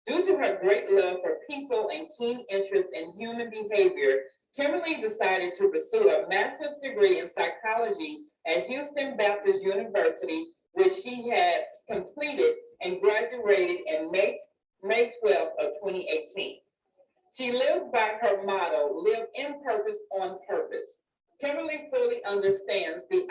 Due to her great love for people and keen interest in human behavior, Kimberly decided to pursue a master's degree in psychology at Houston Baptist University, which she had completed and graduated in May 12th of 2018. She lives by her motto, live in purpose on purpose. Kimberly fully understands the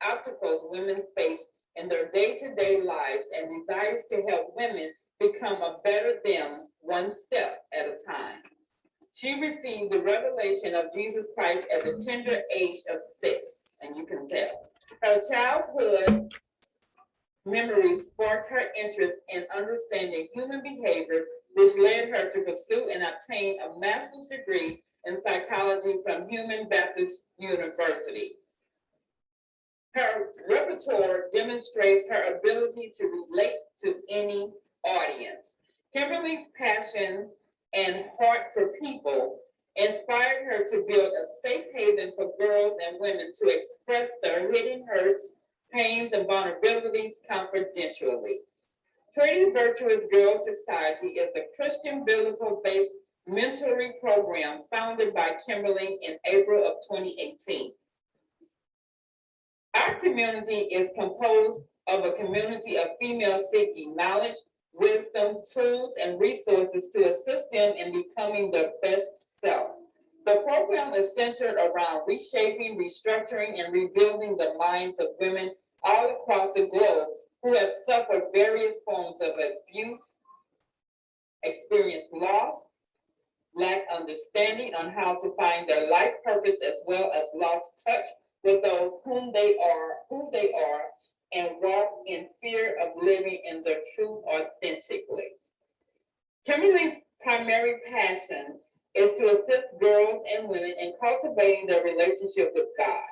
obstacles women face in their day-to-day lives and desires to help women become a better them one step at a time. She received the revelation of Jesus Christ at the tender age of 6, and you can tell. Her childhood memories sparked her interest in understanding human behavior, which led her to pursue and obtain a master's degree in psychology from Houston Baptist University. Her repertoire demonstrates her ability to relate to any audience. Kimberly's passion and heart for people inspired her to build a safe haven for girls and women to express their hidden hurts, pains, and vulnerabilities confidentially. Pretty Virtuous Girl Society is a Christian biblical-based mentoring program founded by Kimberly in April of 2018. Our community is composed of a community of females seeking knowledge, wisdom, tools, and resources to assist them in becoming their best self. The program is centered around reshaping, restructuring, and rebuilding the minds of women all across the globe who have suffered various forms of abuse, experienced loss, lack understanding on how to find their life purpose, as well as lost touch with those who they are, and walk in fear of living in their truth authentically. Kimberly's primary passion is to assist girls and women in cultivating their relationship with God.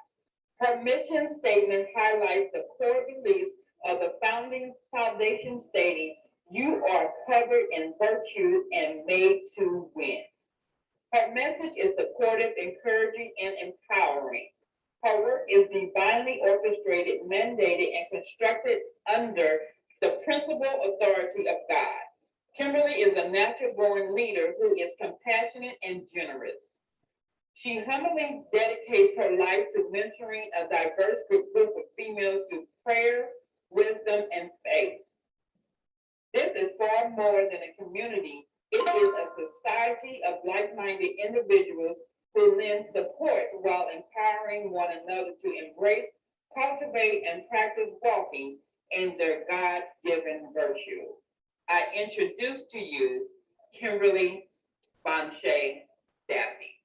Her mission statement highlights the core beliefs of the foundation stating, "You are covered in virtue and made to win." Her message is supportive, encouraging, and empowering. Her work is divinely orchestrated, mandated, and constructed under the principal authority of God. Kimberly is a natural-born leader who is compassionate and generous. She humbly dedicates her life to mentoring a diverse group of females through prayer, wisdom, and faith. This is far more than a community. It is a society of like-minded individuals who lend support while empowering one another to embrace, cultivate, and practice walking in their God-given virtue. I introduce to you Kimberly Von Shea Dabney.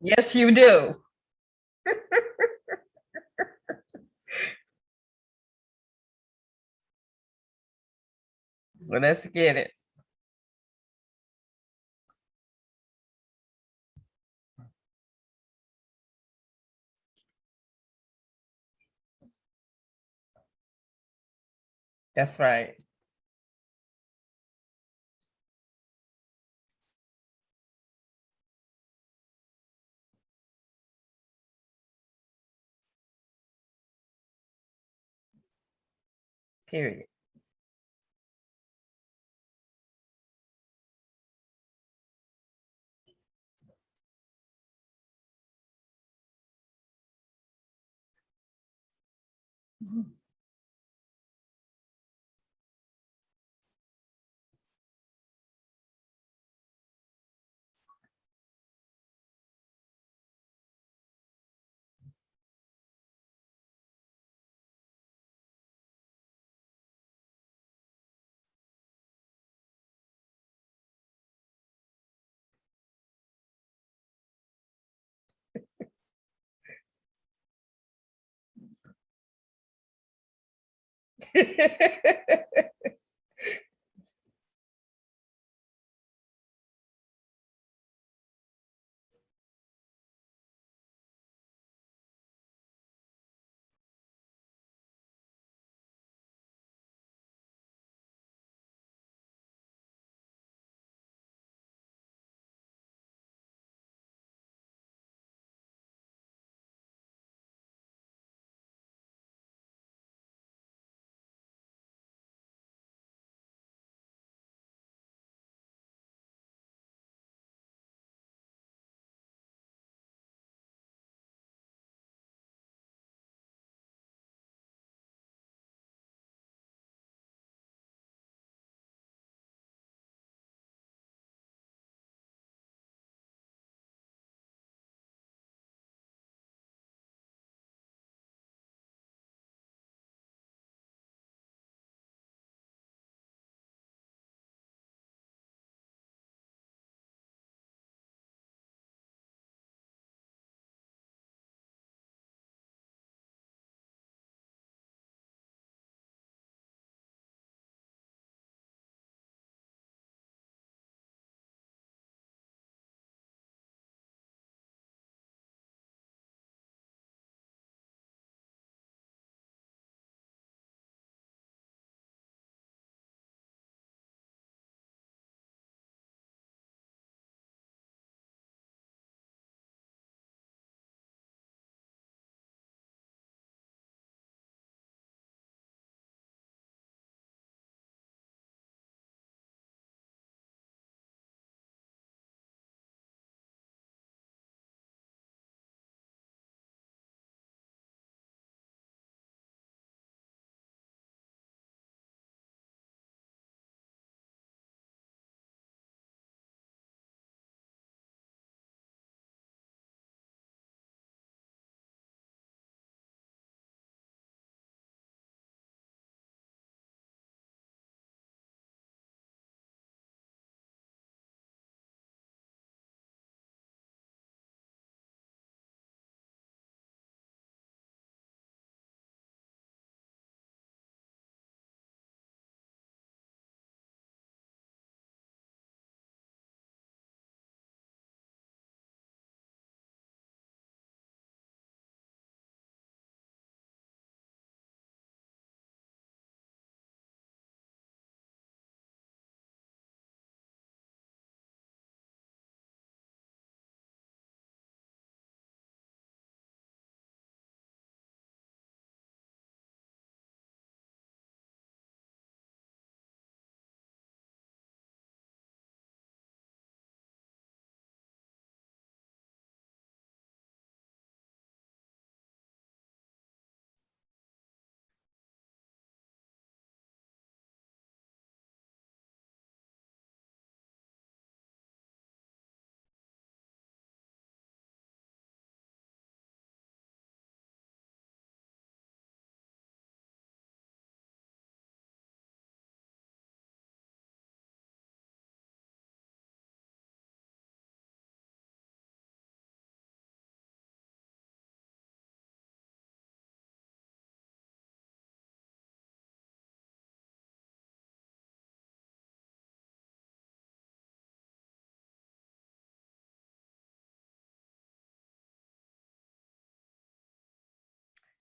Yes, you do. Well, let's get it. That's right. Period.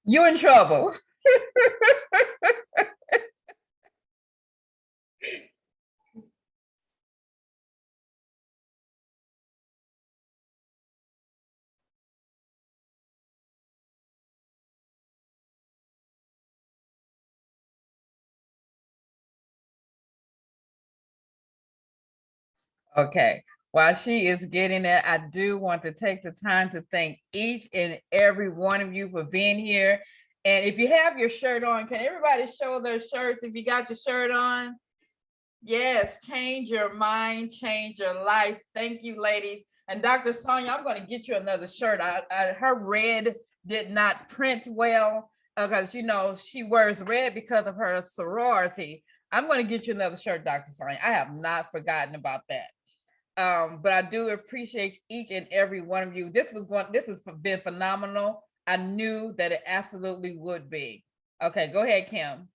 You're in trouble. Okay. While she is getting it, I do want to take the time to thank each and every one of you for being here. And if you have your shirt on, can everybody show their shirts if you got your shirt on? Yes, change your mind, change your life. Thank you, ladies. And Dr. Sonia, I'm going to get you another shirt. Her red did not print well because, you know, she wears red because of her sorority. I'm going to get you another shirt, Dr. Sonia. I have not forgotten about that. But I do appreciate each and every one of you. This has been phenomenal. I knew that it absolutely would be. Okay, go ahead, Kim.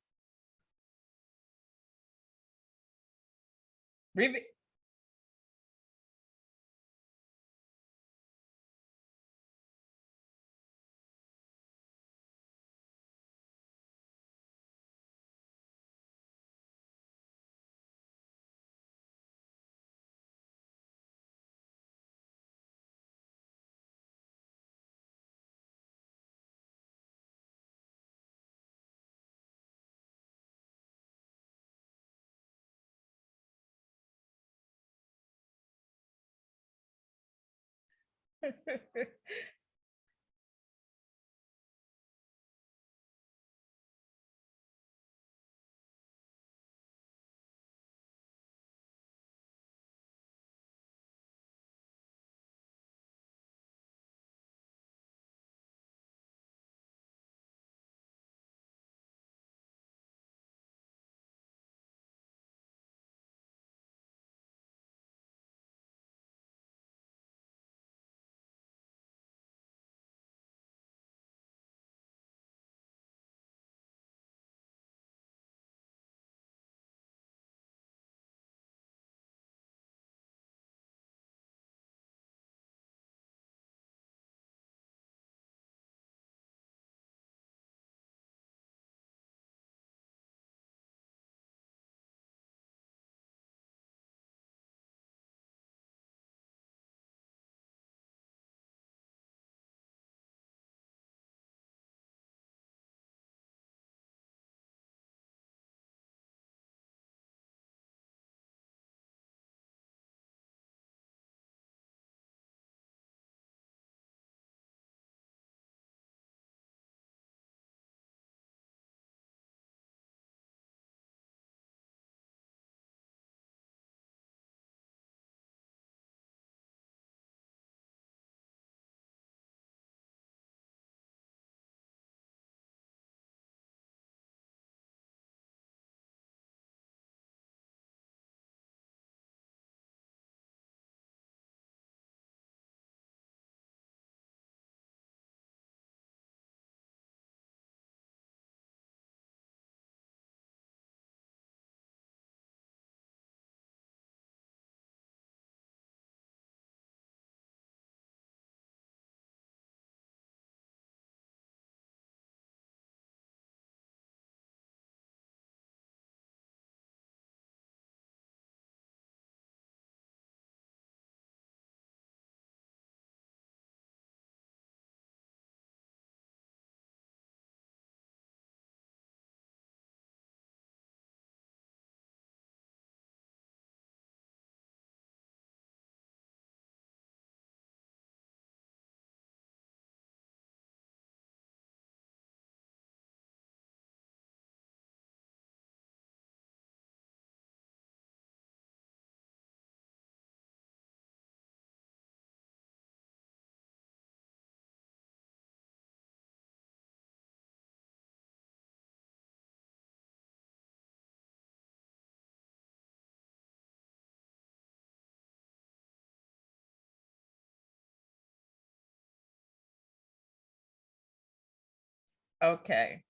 Okay.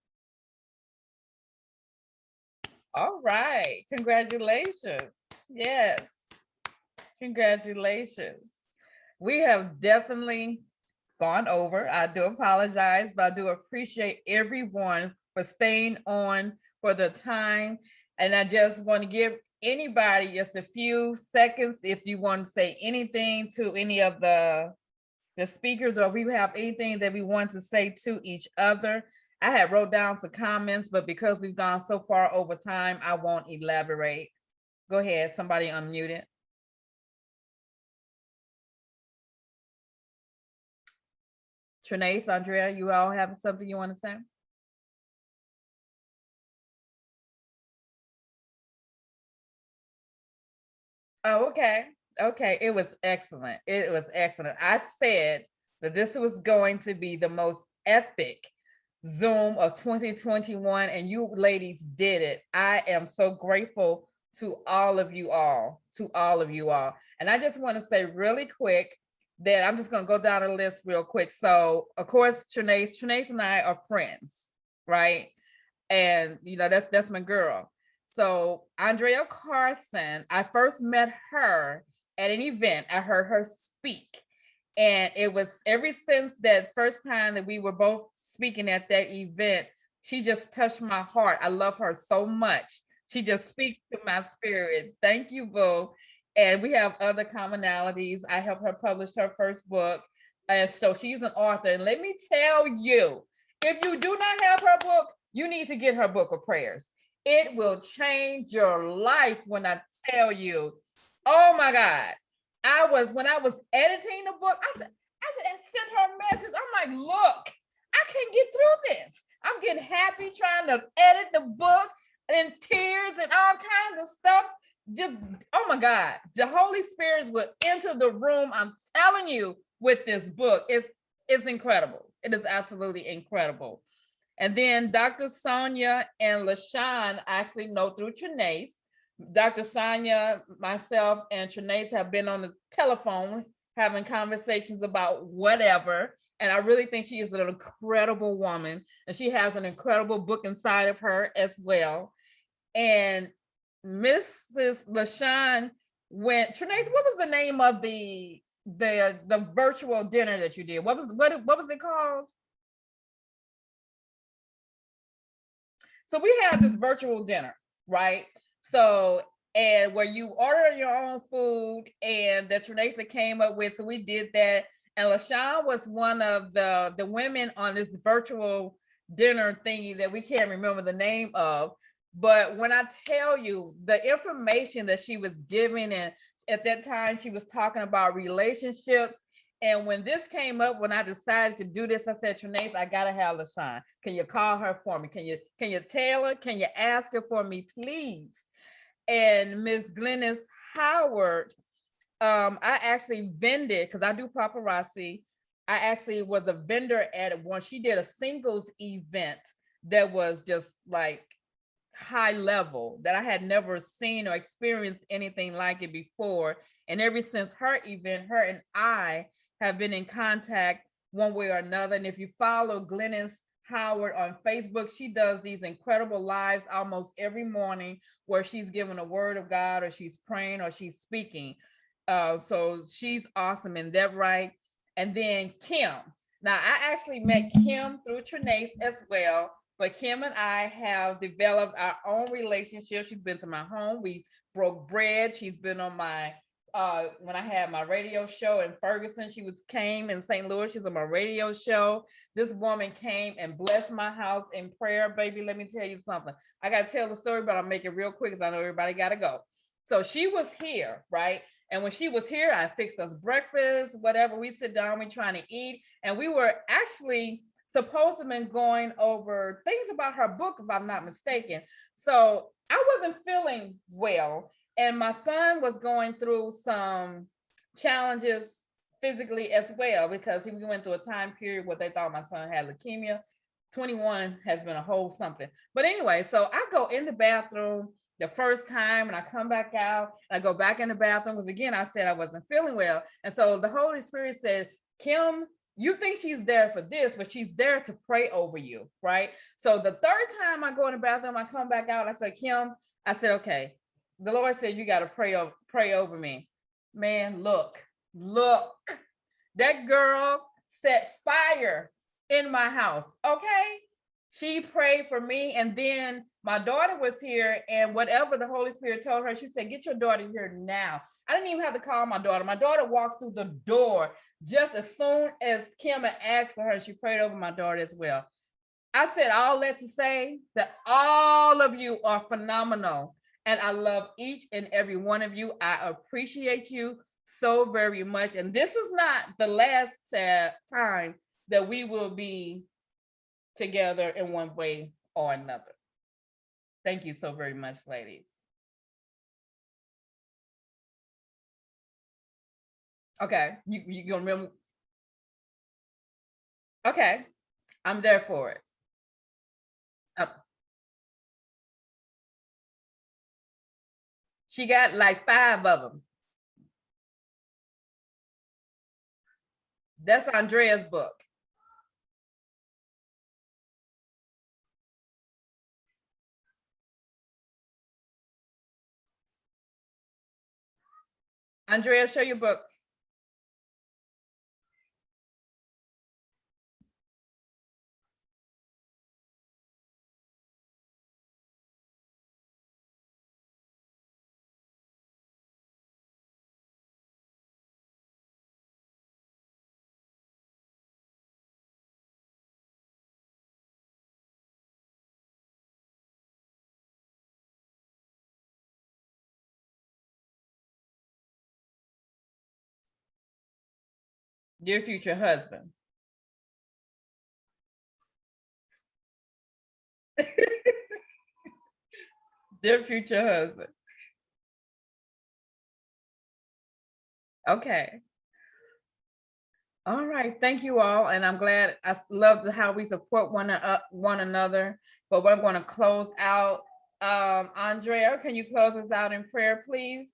All right. Congratulations. Yes. Congratulations. We have definitely gone over. I do apologize, but I do appreciate everyone for staying on for the time. And I just want to give anybody just a few seconds if you want to say anything to any of the speakers, or we have anything that we want to say to each other. I had wrote down some comments, but because we've gone so far over time, I won't elaborate. Go ahead, somebody unmute it. Trinace, Andrea, you all have something you want to say? Oh, okay. Okay, it was excellent. It was excellent. I said that this was going to be the most epic Zoom of 2021, and you ladies did it. I am so grateful to all of you all, to all of you all. And I just want to say really quick that I'm just going to go down the list real quick. So, of course, Trinace and I are friends, right? And you know, that's my girl. So Andrea Carson, I first met her at an event. I heard her speak. And it was ever since that first time that we were both speaking at that event, she just touched my heart. I love her so much. She just speaks to my spirit. Thank you, Boo. And we have other commonalities. I helped her publish her first book. And so she's an author. And let me tell you, if you do not have her book, you need to get her book of prayers. It will change your life when I tell you. Oh my God. When I was editing the book, I sent her a message. I'm like, look, I can't get through this. I'm getting happy trying to edit the book and tears and all kinds of stuff. Just, oh my God, the Holy Spirit will enter the room. I'm telling you, with this book, it's incredible. It is absolutely incredible. And then Dr. Sonia and LaShawn actually know through Trinace. Dr. Sonia, myself, and Trinace have been on the telephone having conversations about whatever. And I really think she is an incredible woman. And she has an incredible book inside of her as well. And Mrs. LaShawn went, Trinace, what was the name of the virtual dinner that you did? What was it called? So we had this virtual dinner, right? So, and where you order your own food, and that Trinace came up with, so we did that. And LaShawn was one of the women on this virtual dinner thingy that we can't remember the name of. But when I tell you the information that she was giving, and at that time she was talking about relationships. And when this came up, when I decided to do this, I said, Trinace, I gotta have LaShawn. Can you call her for me? Can you tell her? Can you ask her for me, please? And Miss Glennis Howard, I actually vended, because I do paparazzi. I actually was a vendor at one. She did a singles event that was just like high level, that I had never seen or experienced anything like it before. And ever since her event, her and I have been in contact one way or another. And if you follow Glennis Howard on Facebook, she does these incredible lives almost every morning where she's giving a word of God, or she's praying, or she's speaking. So she's awesome in that, right? And then Kim. Now, I actually met Kim through Trinace as well, but Kim and I have developed our own relationship. She's been to my home. We broke bread. She's been on my when I had my radio show in Ferguson. She came in St. Louis. She's on my radio show. This woman came and blessed my house in prayer. Baby, let me tell you something. I got to tell the story, but I'll make it real quick because I know everybody got to go. So she was here, right? And when she was here, I fixed us breakfast, whatever. We sit down, we trying to eat. And we were actually supposed to have been going over things about her book, if I'm not mistaken. So I wasn't feeling well. And my son was going through some challenges physically as well, because he went through a time period where they thought my son had leukemia. 21 has been a whole something. But anyway, so I go in the bathroom the first time, and I come back out, and I go back in the bathroom because, again, I said I wasn't feeling well. And so the Holy Spirit said, Kim, you think she's there for this, but she's there to pray over you, right? So the third time I go in the bathroom, I come back out, I said, Kim, I said, okay, the Lord said, you got to pray over me. Man, look, that girl, set fire in my house. Okay. She prayed for me. And then my daughter was here, and whatever the Holy Spirit told her, she said, get your daughter here now. I didn't even have to call my daughter. My daughter walked through the door just as soon as Kim had asked for her. She prayed over my daughter as well. I said all that to say that all of you are phenomenal. And I love each and every one of you. I appreciate you so very much. And this is not the last time that we will be together in one way or another. Thank you so very much, ladies. Okay, you gonna remember? Okay, I'm there for it. She got like 5 of them. That's Andrea's book. Andrea, show your book. Dear future husband. Dear future husband. Okay. All right. Thank you all. And I'm glad. I love how we support one another. But we're going to close out. Andrea, can you close us out in prayer, please?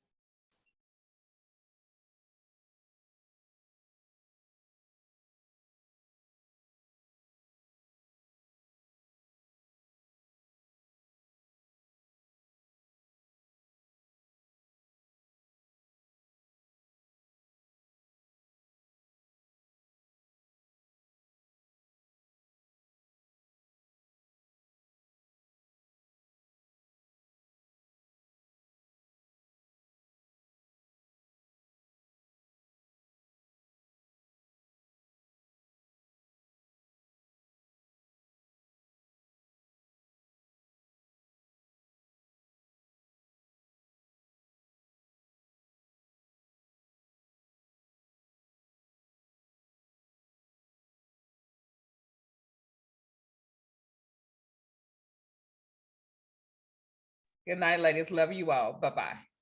Good night, ladies. Love you all. Bye-bye.